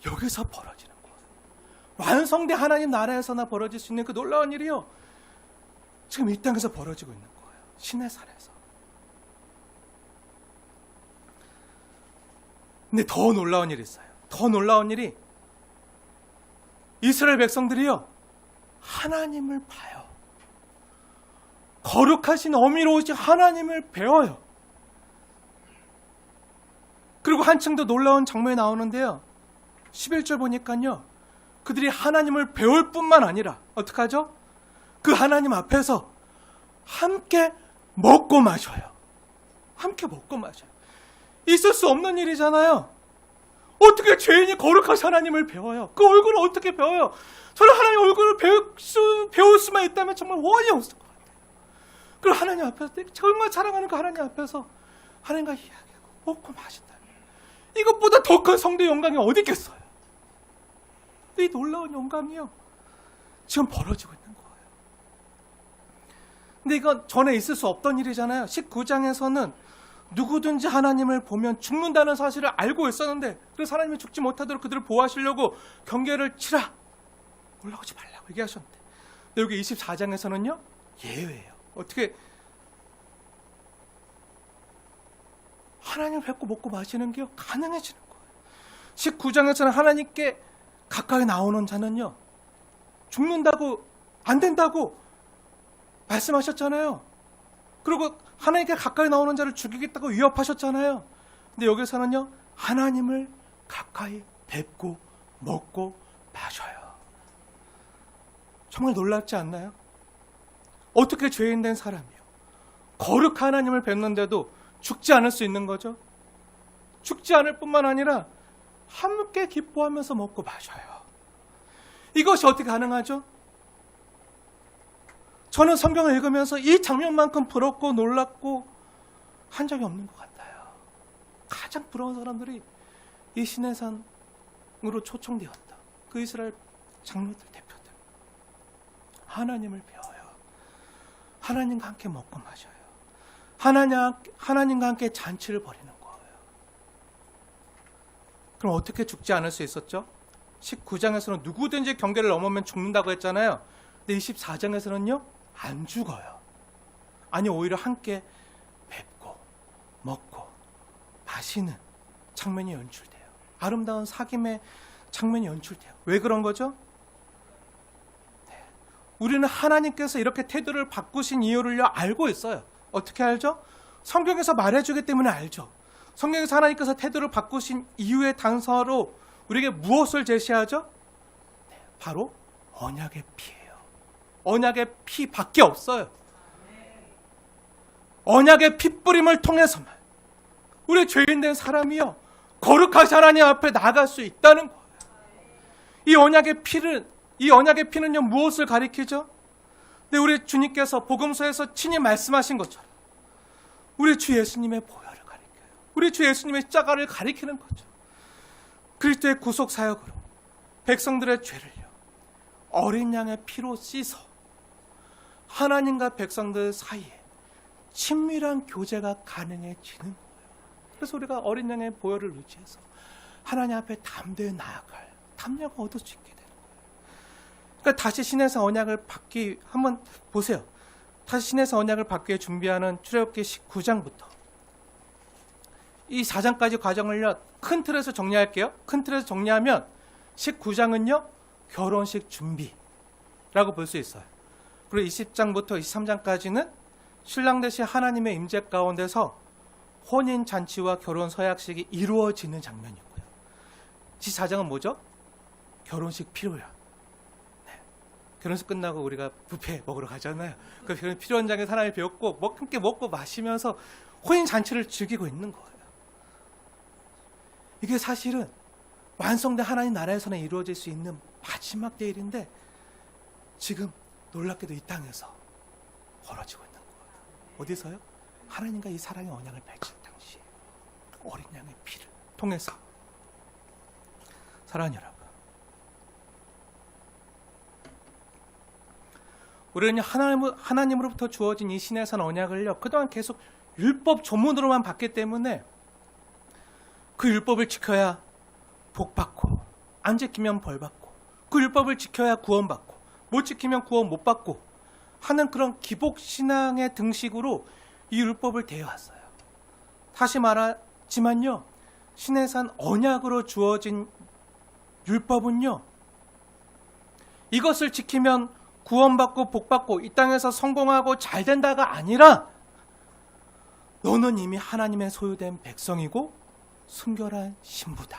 여기서 벌어지는 거예요. 완성된 하나님 나라에서나 벌어질 수 있는 그 놀라운 일이요, 지금 이 땅에서 벌어지고 있는 거예요. 시내산에서. 근데 더 놀라운 일이 있어요. 더 놀라운 일이, 이스라엘 백성들이요, 하나님을 봐요. 거룩하신 어미로우신 하나님을 배워요. 그리고 한층 더 놀라운 장면이 나오는데요, 11절 보니까요, 그들이 하나님을 배울 뿐만 아니라 어떡하죠? 그 하나님 앞에서 함께 먹고 마셔요. 함께 먹고 마셔요. 있을 수 없는 일이잖아요. 어떻게 죄인이 거룩하신 하나님을 배워요? 그 얼굴을 어떻게 배워요? 저는 하나님 얼굴을 배울 수만 있다면 정말 원이 없을 것 같아요. 그리고 하나님 앞에서, 정말 사랑하는 그 하나님 앞에서 하나님과 이야기하고 먹고 마신다면 이것보다 더 큰 성도의 영광이 어디 있겠어요? 이 놀라운 영광이요, 지금 벌어지고 있는 거예요. 근데 이건 전에 있을 수 없던 일이잖아요. 19장에서는 누구든지 하나님을 보면 죽는다는 사실을 알고 있었는데, 그래서 하나님이 죽지 못하도록 그들을 보호하시려고 경계를 치라, 올라오지 말라고 얘기하셨는데, 근데 여기 24장에서는요 예외예요. 어떻게 하나님을 뵙고 먹고 마시는 게 가능해지는 거예요. 19장에서는 하나님께 가까이 나오는 자는요 죽는다고, 안 된다고 말씀하셨잖아요. 그리고 하나님께 가까이 나오는 자를 죽이겠다고 위협하셨잖아요. 근데 여기서는요, 하나님을 가까이 뵙고 먹고 마셔요. 정말 놀랍지 않나요? 어떻게 죄인 된 사람이요, 거룩한 하나님을 뵙는데도 죽지 않을 수 있는 거죠? 죽지 않을 뿐만 아니라 함께 기뻐하면서 먹고 마셔요. 이것이 어떻게 가능하죠? 저는 성경을 읽으면서 이 장면만큼 부럽고 놀랍고 한 적이 없는 것 같아요. 가장 부러운 사람들이 이 시내산으로 초청되었다, 그 이스라엘 장로들, 대표들. 하나님을 배워요. 하나님과 함께 먹고 마셔요. 하나님과 함께 잔치를 벌이는 거예요. 그럼 어떻게 죽지 않을 수 있었죠? 19장에서는 누구든지 경계를 넘으면 죽는다고 했잖아요. 근데 24장에서는요, 안 죽어요. 아니, 오히려 함께 뵙고 먹고 마시는 장면이 연출돼요. 아름다운 사귐의 장면이 연출돼요. 왜 그런 거죠? 네. 우리는 하나님께서 이렇게 태도를 바꾸신 이유를요, 알고 있어요. 어떻게 알죠? 성경에서 말해주기 때문에 알죠. 성경에서 하나님께서 태도를 바꾸신 이유의 단서로 우리에게 무엇을 제시하죠? 네, 바로 언약의 피예요. 언약의 피밖에 없어요. 언약의 핏뿌림을 통해서만 우리 죄인된 사람이요, 거룩하신 하나님 앞에 나갈 수 있다는 거예요. 이 언약의 피는요, 무엇을 가리키죠? 네, 우리 주님께서 복음서에서 친히 말씀하신 것처럼 우리 주 예수님의 보혈을 가리켜요. 우리 주 예수님의 십자가를 가리키는 거죠. 그리스도의 구속 사역으로 백성들의 죄를요, 어린 양의 피로 씻어 하나님과 백성들 사이에 친밀한 교제가 가능해지는 거예요. 그래서 우리가 어린 양의 보혈을 의지해서 하나님 앞에 담대히 나아갈 담력을 얻을 수 있게 되는 거예요. 그러니까 다시 신에서 언약을 받기, 한번 보세요. 다시 신에서 언약을 받기 위해 준비하는 출애굽기 19장부터 이 4장까지 과정을요, 큰 틀에서 정리할게요. 큰 틀에서 정리하면 19장은요, 결혼식 준비라고 볼 수 있어요. 그리고 20장부터 23장까지는 신랑 되신 하나님의 임재 가운데서 혼인 잔치와 결혼 서약식이 이루어지는 장면이고요. 24장은 뭐죠? 결혼식 필요야. 네. 결혼식 끝나고 우리가 뷔페 먹으러 가잖아요. 그 필요 현장에서 하나님을 배웠고 함께 먹고 마시면서 혼인 잔치를 즐기고 있는 거예요. 이게 사실은 완성된 하나님 나라에서는 이루어질 수 있는 마지막 때 일인데 지금 놀랍게도 이 땅에서 벌어지고 있는 거예요. 어디서요? 하나님과 이 사랑의 언약을 맺을 당시에 어린 양의 피를 통해서. 사랑하는 여러분, 우리는 하나님으로부터 주어진 이 신의 산 언약을요, 그동안 계속 율법 조문으로만 봤기 때문에 그 율법을 지켜야 복받고, 안 지키면 벌받고, 그 율법을 지켜야 구원받고, 못 지키면 구원 못 받고 하는 그런 기복신앙의 등식으로 이 율법을 대해왔어요. 다시 말하지만요, 신의 산 언약으로 주어진 율법은요, 이것을 지키면 구원받고 복받고 이 땅에서 성공하고 잘 된다가 아니라 너는 이미 하나님의 소유된 백성이고 순결한 신부다.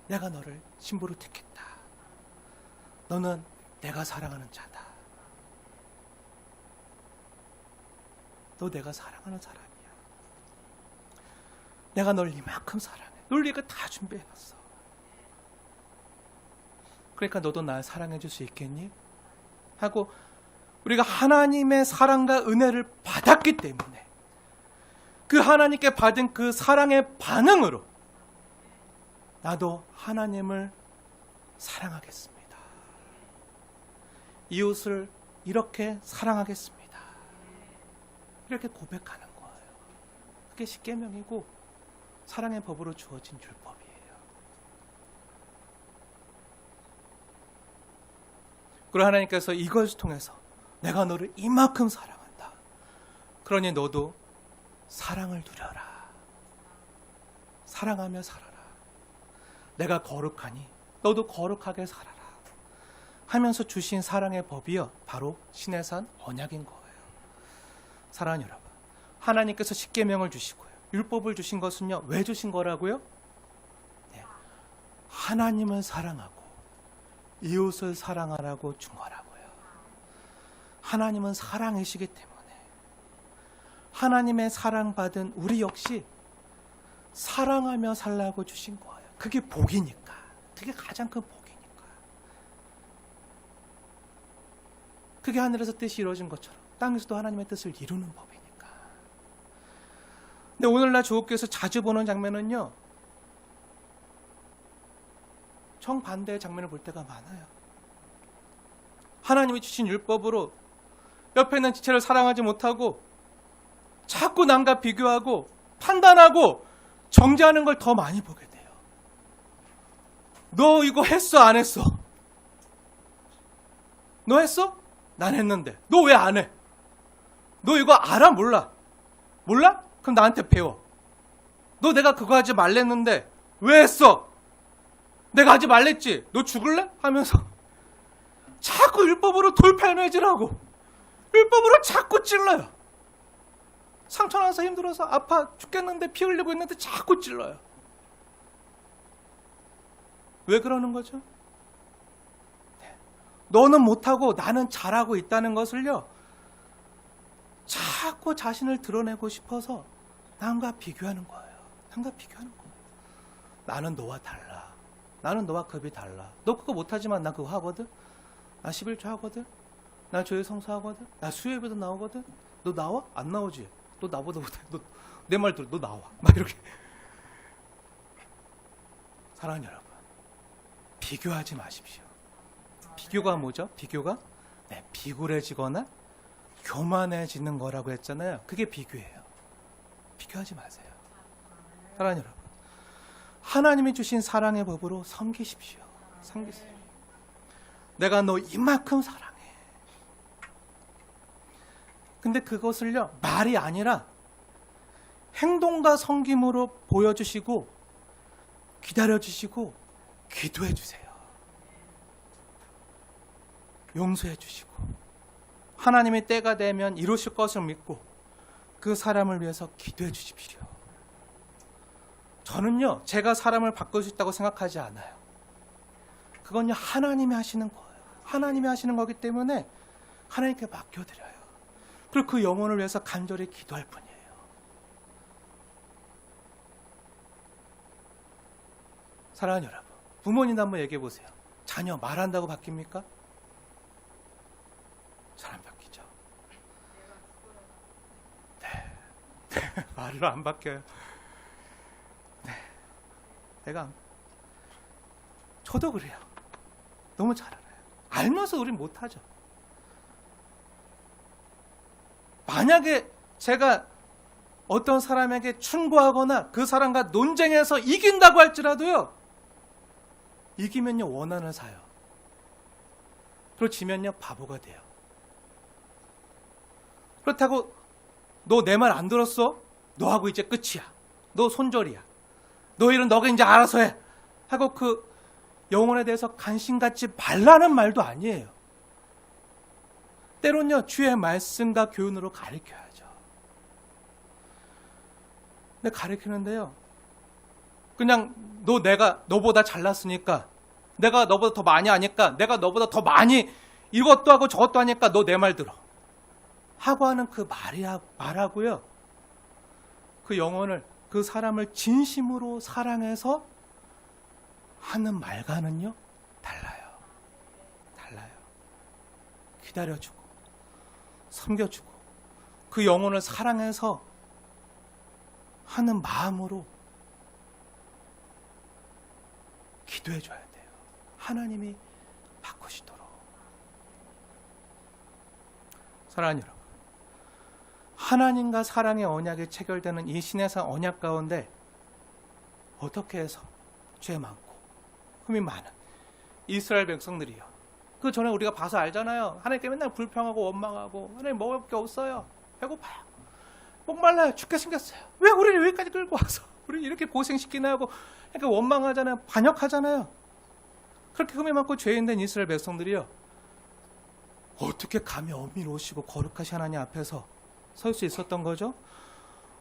내가 너를 신부로 택했다. 너는 내가 사랑하는 자다. 너 내가 사랑하는 사람이야. 내가 널 이만큼 사랑해. 널 이거 다 준비해놨어. 그러니까 너도 날 사랑해 줄 수 있겠니? 하고 우리가 하나님의 사랑과 은혜를 받았기 때문에 그 하나님께 받은 그 사랑의 반응으로 나도 하나님을 사랑하겠습니다. 이웃을 이렇게 사랑하겠습니다. 이렇게 고백하는 거예요. 그게 십계명이고 사랑의 법으로 주어진 율법이에요. 그리고 하나님께서 이것을 통해서 내가 너를 이만큼 사랑한다. 그러니 너도 사랑을 누려라. 사랑하며 살아라. 내가 거룩하니 너도 거룩하게 살아라. 하면서 주신 사랑의 법이요, 바로 신의 산 언약인 거예요. 사랑하는 여러분, 하나님께서 십계명을 주시고요, 율법을 주신 것은요, 왜 주신 거라고요? 네. 하나님을 사랑하고 이웃을 사랑하라고 준 거라고요. 하나님은 사랑이시기 때문에 하나님의 사랑받은 우리 역시 사랑하며 살라고 주신 거예요. 그게 복이니까. 그게 가장 큰 복이니까. 그게 하늘에서 뜻이 이루어진 것처럼 땅에서도 하나님의 뜻을 이루는 법이니까. 근데 오늘날 조국교에서 자주 보는 장면은요, 정반대의 장면을 볼 때가 많아요. 하나님이 주신 율법으로 옆에 있는 지체를 사랑하지 못하고 자꾸 남과 비교하고 판단하고 정죄하는 걸 더 많이 보게 돼요. 너 이거 했어, 안 했어? 너 했어? 난 했는데. 너 왜 안 해? 너 이거 알아? 몰라? 몰라? 그럼 나한테 배워. 너 내가 그거 하지 말랬는데 왜 했어? 내가 하지 말랬지? 너 죽을래? 하면서 자꾸 율법으로 돌팔매질하고 율법으로 자꾸 찔러요. 상처 나서 힘들어서 아파 죽겠는데 피 흘리고 있는데 자꾸 찔러요. 왜 그러는 거죠? 너는 못하고 나는 잘하고 있다는 것을요, 자꾸 자신을 드러내고 싶어서 남과 비교하는 거예요. 남과 비교하는 거예요. 나는 너와 달라. 나는 너와 급이 달라. 너 그거 못하지만 나 그거 하거든. 나 11조 하거든. 나 조회 성수하거든. 나 수요예배도 나오거든. 너 나와? 안 나오지? 너 나보다 못해. 너 내 말 들어. 너 나와. 막 이렇게. 사랑하는 여러분, 비교하지 마십시오. 비교가 뭐죠? 비교가 비굴해지거나 교만해지는 거라고 했잖아요. 그게 비교예요. 비교하지 마세요. 사랑하는 여러분, 하나님이 주신 사랑의 법으로 섬기십시오. 섬기세요. 내가 너 이만큼 사랑해. 근데 그것을요, 말이 아니라 행동과 섬김으로 보여주시고 기다려주시고 기도해주세요. 용서해주시고 하나님의 때가 되면 이루실 것을 믿고 그 사람을 위해서 기도해 주십시오. 저는요, 제가 사람을 바꿀 수 있다고 생각하지 않아요. 그건요, 하나님이 하시는 거예요. 하나님이 하시는 거기 때문에 하나님께 맡겨드려요. 그리고 그 영혼을 위해서 간절히 기도할 뿐이에요. 사랑하는 여러분, 부모님도 한번 얘기해 보세요. 자녀 말한다고 바뀝니까? 잘 안 바뀌죠. 네. 말로 안 바뀌어요. 네. 저도 그래요. 너무 잘 알아요. 알면서 우린 못하죠. 만약에 제가 어떤 사람에게 충고하거나 그 사람과 논쟁해서 이긴다고 할지라도요, 이기면요 원한을 사요. 그리고 지면요 바보가 돼요. 그렇다고 너 내 말 안 들었어? 너하고 이제 끝이야. 너 손절이야. 너 일은 너가 이제 알아서 해. 하고 그 영혼에 대해서 관심 갖지 말라는 말도 아니에요. 때론요 주의 말씀과 교훈으로 가르쳐야죠. 근데 가르치는데요, 그냥 내가 너보다 잘났으니까, 내가 너보다 더 많이 아니까, 내가 너보다 더 많이 이것도 하고 저것도 하니까 너 내 말 들어 하고 하는 그 말하고요, 그 영혼을, 그 사람을 진심으로 사랑해서 하는 말과는요 달라요. 기다려주고 섬겨주고 그 영혼을 사랑해서 하는 마음으로 기도해줘야 돼요. 하나님이 바꾸시도록. 사랑하는 여러분, 하나님과 사랑의 언약이 체결되는 이 신해산 언약 가운데 어떻게 해서 죄 많고 흠이 많은 이스라엘 백성들이요, 그 전에 우리가 봐서 알잖아요. 하나님께 맨날 불평하고 원망하고, 하나님 먹을 게 없어요, 배고파요, 목말라요, 죽게 생겼어요, 왜 우리를 여기까지 끌고 와서 우리를 이렇게 고생시키나 하고 그러니까 원망하잖아요. 반역하잖아요. 그렇게 흠이 많고 죄인 된 이스라엘 백성들이요, 어떻게 감히 엄밀오시고 거룩하신 하나님 앞에서 설 수 있었던 거죠?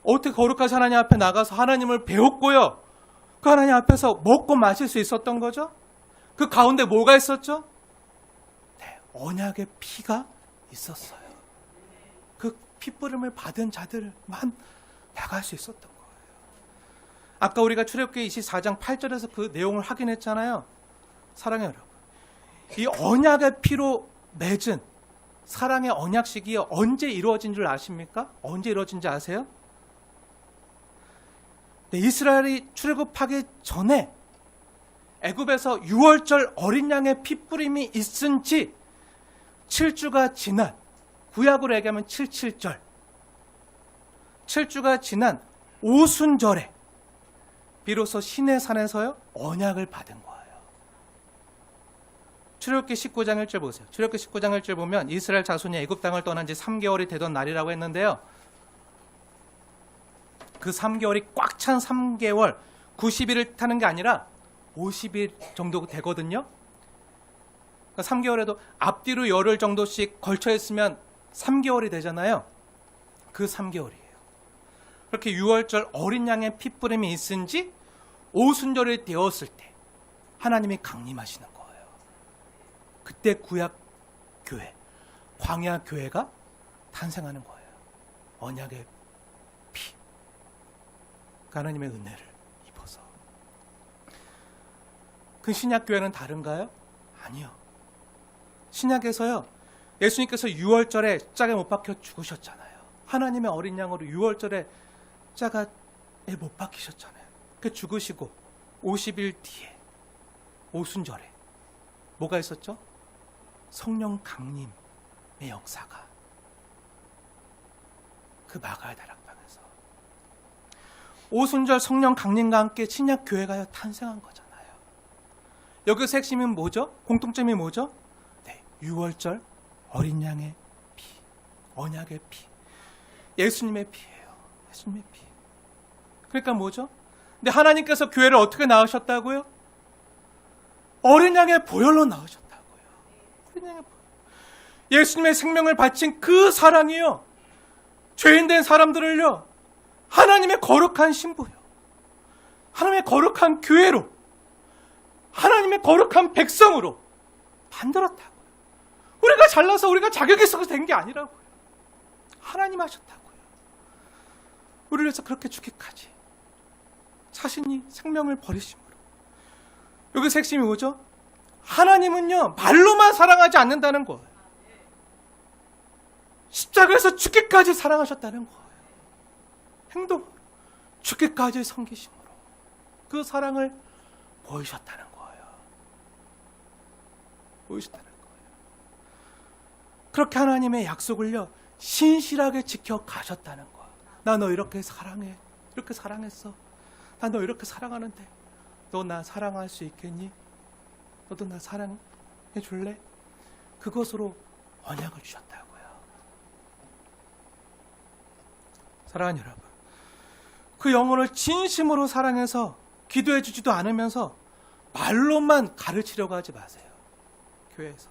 어떻게 거룩하신 하나님 앞에 나가서 하나님을 배웠고요, 그 하나님 앞에서 먹고 마실 수 있었던 거죠? 그 가운데 뭐가 있었죠? 네, 언약의 피가 있었어요. 그 피뿌림을 받은 자들만 나갈 수 있었던 거예요. 아까 우리가 출애굽기 24장 8절에서 그 내용을 확인했잖아요. 사랑해요, 여러분. 이 언약의 피로 맺은 사랑의 언약식이 언제 이루어진 줄 아십니까? 언제 이루어진지 아세요? 네, 이스라엘이 출애굽하기 전에 애굽에서 유월절 어린 양의 피뿌림이 있은 지 7주가 지난, 구약으로 얘기하면 77절, 7주가 지난 오순절에 비로소 시내산에서요 언약을 받은 거예요. 출애굽기 19장 1절 보세요. 출애굽기 19장 1절 보면 이스라엘 자손이 애굽 땅을 떠난 지 3개월이 되던 날이라고 했는데요. 그 3개월이 꽉 찬 3개월, 90일을 타는 게 아니라 50일 정도 되거든요. 그러니까 3개월에도 앞뒤로 열흘 정도씩 걸쳐 있으면 3개월이 되잖아요. 그 3개월이에요. 그렇게 6월절 어린 양의 핏부림이 있은 지 오순절이 되었을 때 하나님이 강림하시는 거예요. 그때 구약 교회, 광야 교회가 탄생하는 거예요. 언약의 피, 하나님의 은혜를 입어서. 그 신약 교회는 다른가요? 아니요. 신약에서요, 예수님께서 6월절에 십자가에 못 박혀 죽으셨잖아요. 하나님의 어린 양으로 6월절에 십자가에 못 박히셨잖아요. 그 죽으시고 50일 뒤에 오순절에 뭐가 있었죠? 성령 강림의 역사가 그 마가의 다락방에서 오순절 성령 강림과 함께 신약 교회가 탄생한 거잖아요. 여기서 핵심은 뭐죠? 공통점이 뭐죠? 네, 6월절 어린 양의 피, 언약의 피, 예수님의 피예요. 예수님의 피. 그러니까 뭐죠? 근데 하나님께서 교회를 어떻게 낳으셨다고요? 어린 양의 보혈로 낳으셨다고요. 어린 양의 보혈. 예수님의 생명을 바친 그 사랑이요, 죄인된 사람들을요, 하나님의 거룩한 신부요, 하나님의 거룩한 교회로, 하나님의 거룩한 백성으로 만들었다고요. 우리가 잘나서 우리가 자격이 있어서 된 게 아니라고요. 하나님 하셨다고요. 우리를 위해서 그렇게 죽기까지 자신이 생명을 버리심으로. 여기서 핵심이 뭐죠? 하나님은요, 말로만 사랑하지 않는다는 거예요. 십자가에서 죽기까지 사랑하셨다는 거예요. 행동으로, 죽기까지 섬기심으로 그 사랑을 보이셨다는 거예요. 보이셨다는 거예요. 그렇게 하나님의 약속을요, 신실하게 지켜가셨다는 거예요. 나 너 이렇게 사랑해. 이렇게 사랑했어. 나 너 이렇게 사랑하는데 너 나 사랑할 수 있겠니? 너도 나 사랑해 줄래? 그것으로 언약을 주셨다고요. 사랑하는 여러분, 그 영혼을 진심으로 사랑해서 기도해 주지도 않으면서 말로만 가르치려고 하지 마세요. 교회에서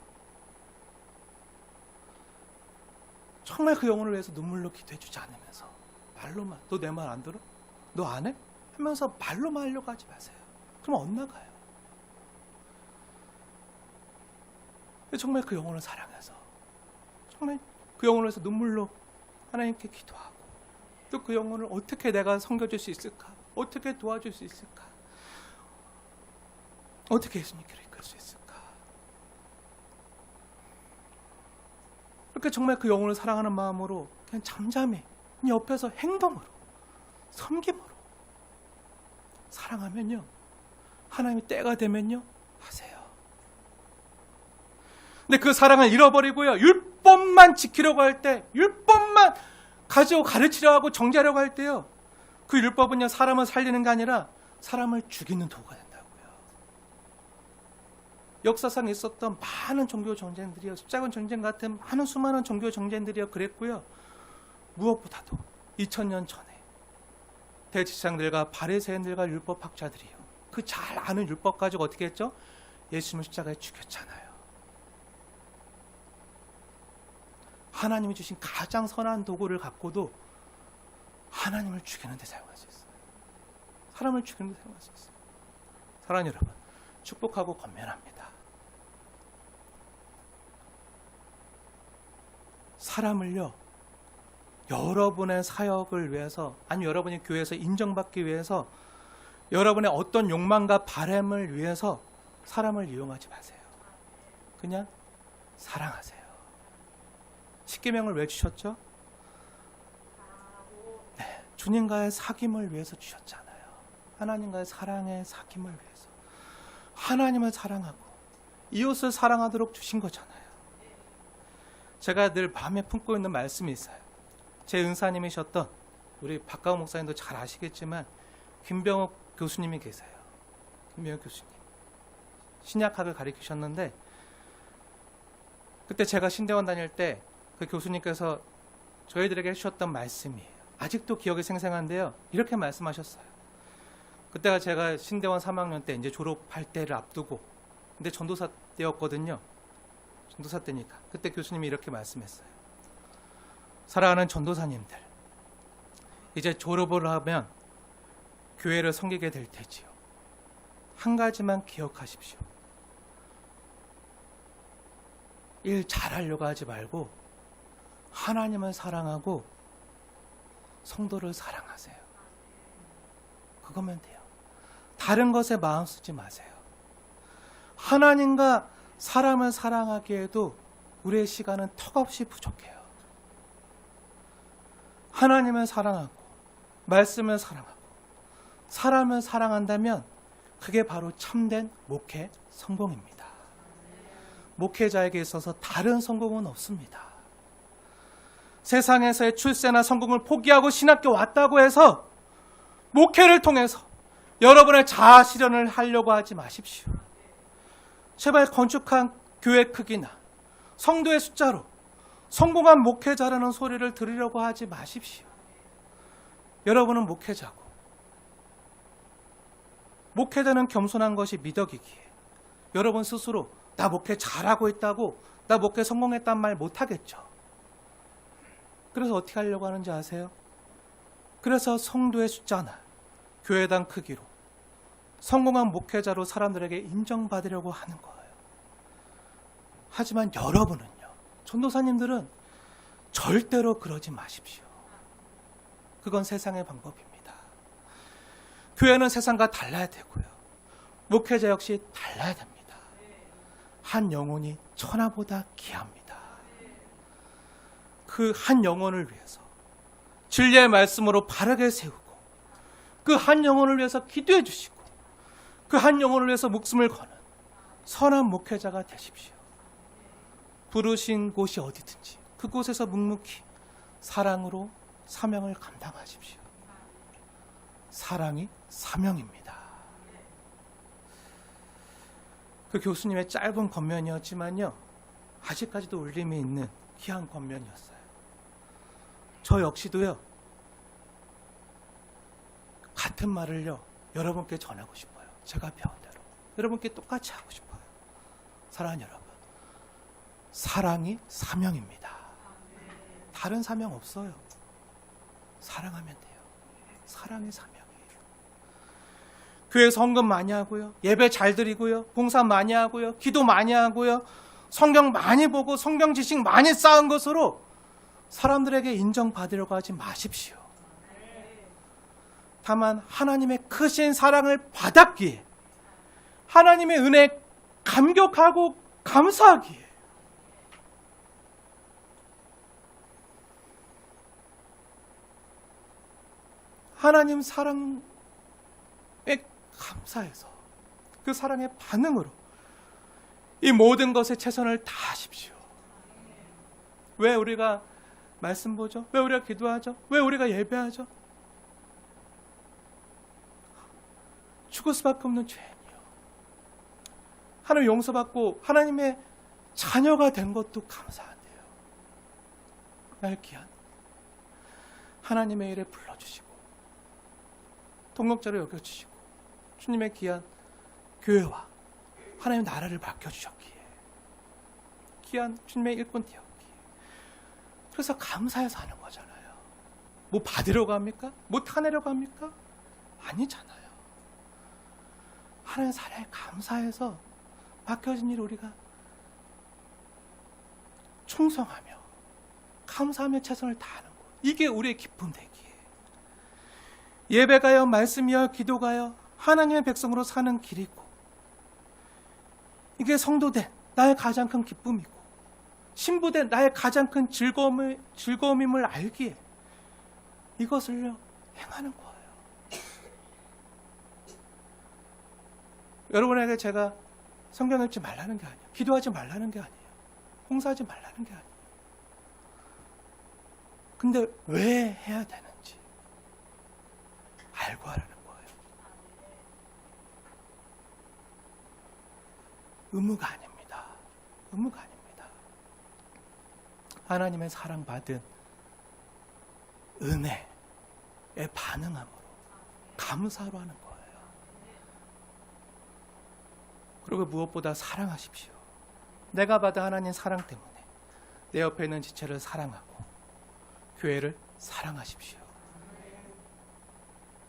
정말 그 영혼을 위해서 눈물로 기도해 주지 않으면서 말로만, 너 내 말 안 들어? 너 안 해? 하면서 말로만 하려고 하지 마세요. 그럼 엇나가요. 정말 그 영혼을 사랑해서, 정말 그 영혼을 위해서 눈물로 하나님께 기도하고, 또 그 영혼을 어떻게 내가 섬겨줄 수 있을까? 어떻게 도와줄 수 있을까? 어떻게 예수님께로 이끌 수 있을까? 그렇게 정말 그 영혼을 사랑하는 마음으로 그냥 잠잠히 옆에서 행동으로, 섬김으로 사랑하면요, 하나님이 때가 되면요 하세요. 근데 그 사랑을 잃어버리고요, 율법만 지키려고 할 때, 율법만 가지고 가르치려고 하고 정죄하려고 할 때요, 그 율법은요, 사람을 살리는 게 아니라 사람을 죽이는 도구가 된다고요. 역사상 있었던 많은 종교 전쟁들이요, 십자군 전쟁 같은 많은 수많은 종교 전쟁들이요 그랬고요. 무엇보다도 2000년 전에 대제사장들과 바리새인들과 율법학자들이요, 그 잘 아는 율법 가지고 어떻게 했죠? 예수님을 십자가에 죽였잖아요. 하나님이 주신 가장 선한 도구를 갖고도 하나님을 죽이는 데 사용할 수 있어요. 사람을 죽이는 데 사용할 수 있어요. 사랑하는 여러분, 축복하고 권면합니다. 사람을요, 여러분의 사역을 위해서, 아니 여러분이 교회에서 인정받기 위해서, 여러분의 어떤 욕망과 바람을 위해서 사람을 이용하지 마세요. 그냥 사랑하세요. 십계명을 왜 주셨죠? 네, 주님과의 사귐을 위해서 주셨잖아요. 하나님과의 사랑의 사귐을 위해서. 하나님을 사랑하고 이웃을 사랑하도록 주신 거잖아요. 제가 늘 마음에 품고 있는 말씀이 있어요. 제 은사님이셨던 우리 박가우 목사님도 잘 아시겠지만 김병욱 교수님이 계세요. 김병욱 교수님. 신약학을 가르치셨는데 그때 제가 신대원 다닐 때 그 교수님께서 저희들에게 해주셨던 말씀이에요. 아직도 기억이 생생한데요. 이렇게 말씀하셨어요. 그때가 제가 신대원 3학년 때 이제 졸업할 때를 앞두고, 근데 전도사 때였거든요. 전도사 때니까. 그때 교수님이 이렇게 말씀했어요. 사랑하는 전도사님들, 이제 졸업을 하면 교회를 섬기게 될 테지요. 한 가지만 기억하십시오. 일 잘하려고 하지 말고 하나님을 사랑하고 성도를 사랑하세요. 그거면 돼요. 다른 것에 마음 쓰지 마세요. 하나님과 사람을 사랑하기에도 우리의 시간은 턱없이 부족해요. 하나님을 사랑하고 말씀을 사랑하고 사람을 사랑한다면 그게 바로 참된 목회 성공입니다. 목회자에게 있어서 다른 성공은 없습니다. 세상에서의 출세나 성공을 포기하고 신학교 왔다고 해서 목회를 통해서 여러분의 자아 실현을 하려고 하지 마십시오. 제발 건축한 교회 크기나 성도의 숫자로 성공한 목회자라는 소리를 들으려고 하지 마십시오. 여러분은 목회자고, 목회자는 겸손한 것이 미덕이기에 여러분 스스로 나 목회 잘하고 있다고, 나 목회 성공했단 말 못하겠죠. 그래서 어떻게 하려고 하는지 아세요? 그래서 성도의 숫자나 교회당 크기로 성공한 목회자로 사람들에게 인정받으려고 하는 거예요. 하지만 여러분은요, 전도사님들은 절대로 그러지 마십시오. 그건 세상의 방법입니다. 교회는 세상과 달라야 되고요. 목회자 역시 달라야 됩니다. 한 영혼이 천하보다 귀합니다. 그 한 영혼을 위해서 진리의 말씀으로 바르게 세우고, 그 한 영혼을 위해서 기도해 주시고, 그 한 영혼을 위해서 목숨을 거는 선한 목회자가 되십시오. 부르신 곳이 어디든지 그곳에서 묵묵히 사랑으로 사명을 감당하십시오. 사랑이 사명입니다. 그 교수님의 짧은 권면이었지만요, 아직까지도 울림이 있는 귀한 권면이었어요. 저 역시도요, 같은 말을요 여러분께 전하고 싶어요. 제가 배운 대로 여러분께 똑같이 하고 싶어요. 사랑하는 여러분, 사랑이 사명입니다. 다른 사명 없어요. 사랑하면 돼요. 사랑이 사명이에요. 교회 성금 많이 하고요, 예배 잘 드리고요, 봉사 많이 하고요, 기도 많이 하고요, 성경 많이 보고 성경 지식 많이 쌓은 것으로 사람들에게 인정받으려고 하지 마십시오. 다만 하나님의 크신 사랑을 받았기에, 하나님의 은혜에 감격하고 감사하기에, 하나님 사랑에 감사해서 그 사랑의 반응으로 이 모든 것에 최선을 다하십시오. 왜 우리가 말씀 보죠? 왜 우리가 기도하죠? 왜 우리가 예배하죠? 죽을 수밖에 없는 죄인이요, 하나님 용서받고 하나님의 자녀가 된 것도 감사한데요, 날 귀한 하나님의 일에 불러주시고 동력자로 여겨주시고 주님의 귀한 교회와 하나님의 나라를 맡겨주셨기에, 귀한 주님의 일꾼 되었기에, 그래서 감사해서 하는 거잖아요. 뭐 받으려고 합니까? 뭐 타내려고 합니까? 아니잖아요. 하나님 사랑에 감사해서 맡겨진 일을 우리가 충성하며 감사하며 최선을 다하는 것, 이게 우리의 기쁨 되기에, 예배가요, 말씀이요, 기도가요, 하나님의 백성으로 사는 길이고, 이게 성도된 나의 가장 큰 기쁨이고, 신부된 나의 가장 큰 즐거움임을 알기에 이것을요 행하는 거예요. 여러분에게 제가 성경 읽지 말라는 게 아니에요. 기도하지 말라는 게 아니에요. 봉사하지 말라는 게 아니에요. 근데 왜 해야 되는지 알고 하라는 거예요. 의무가 아닙니다. 의무가 아닙니다. 하나님의 사랑받은 은혜에 반응함으로 감사로 하는 거예요. 그리고 무엇보다 사랑하십시오. 내가 받은 하나님 사랑 때문에 내 옆에 있는 지체를 사랑하고 교회를 사랑하십시오.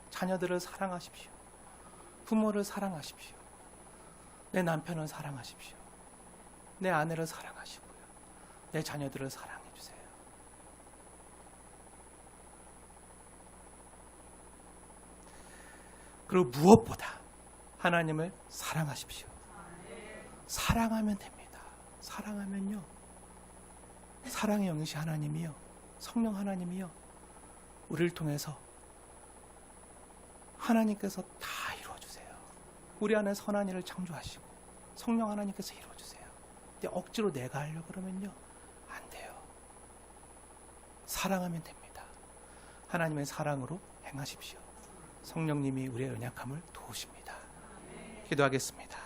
자녀들을 사랑하십시오. 부모를 사랑하십시오. 내 남편을 사랑하십시오. 내 아내를 사랑하시고요. 내 자녀들을 사랑해 주세요. 그리고 무엇보다 하나님을 사랑하십시오. 사랑하면 됩니다. 사랑하면요. 사랑의 영이신 하나님이요. 성령 하나님이요. 우리를 통해서 하나님께서 다 이루어주세요. 우리 안에 선한 일을 창조하시고 성령 하나님께서 이루어주세요. 근데 억지로 내가 하려고 그러면요. 안 돼요. 사랑하면 됩니다. 하나님의 사랑으로 행하십시오. 성령님이 우리의 연약함을 도우십니다. 기도하겠습니다.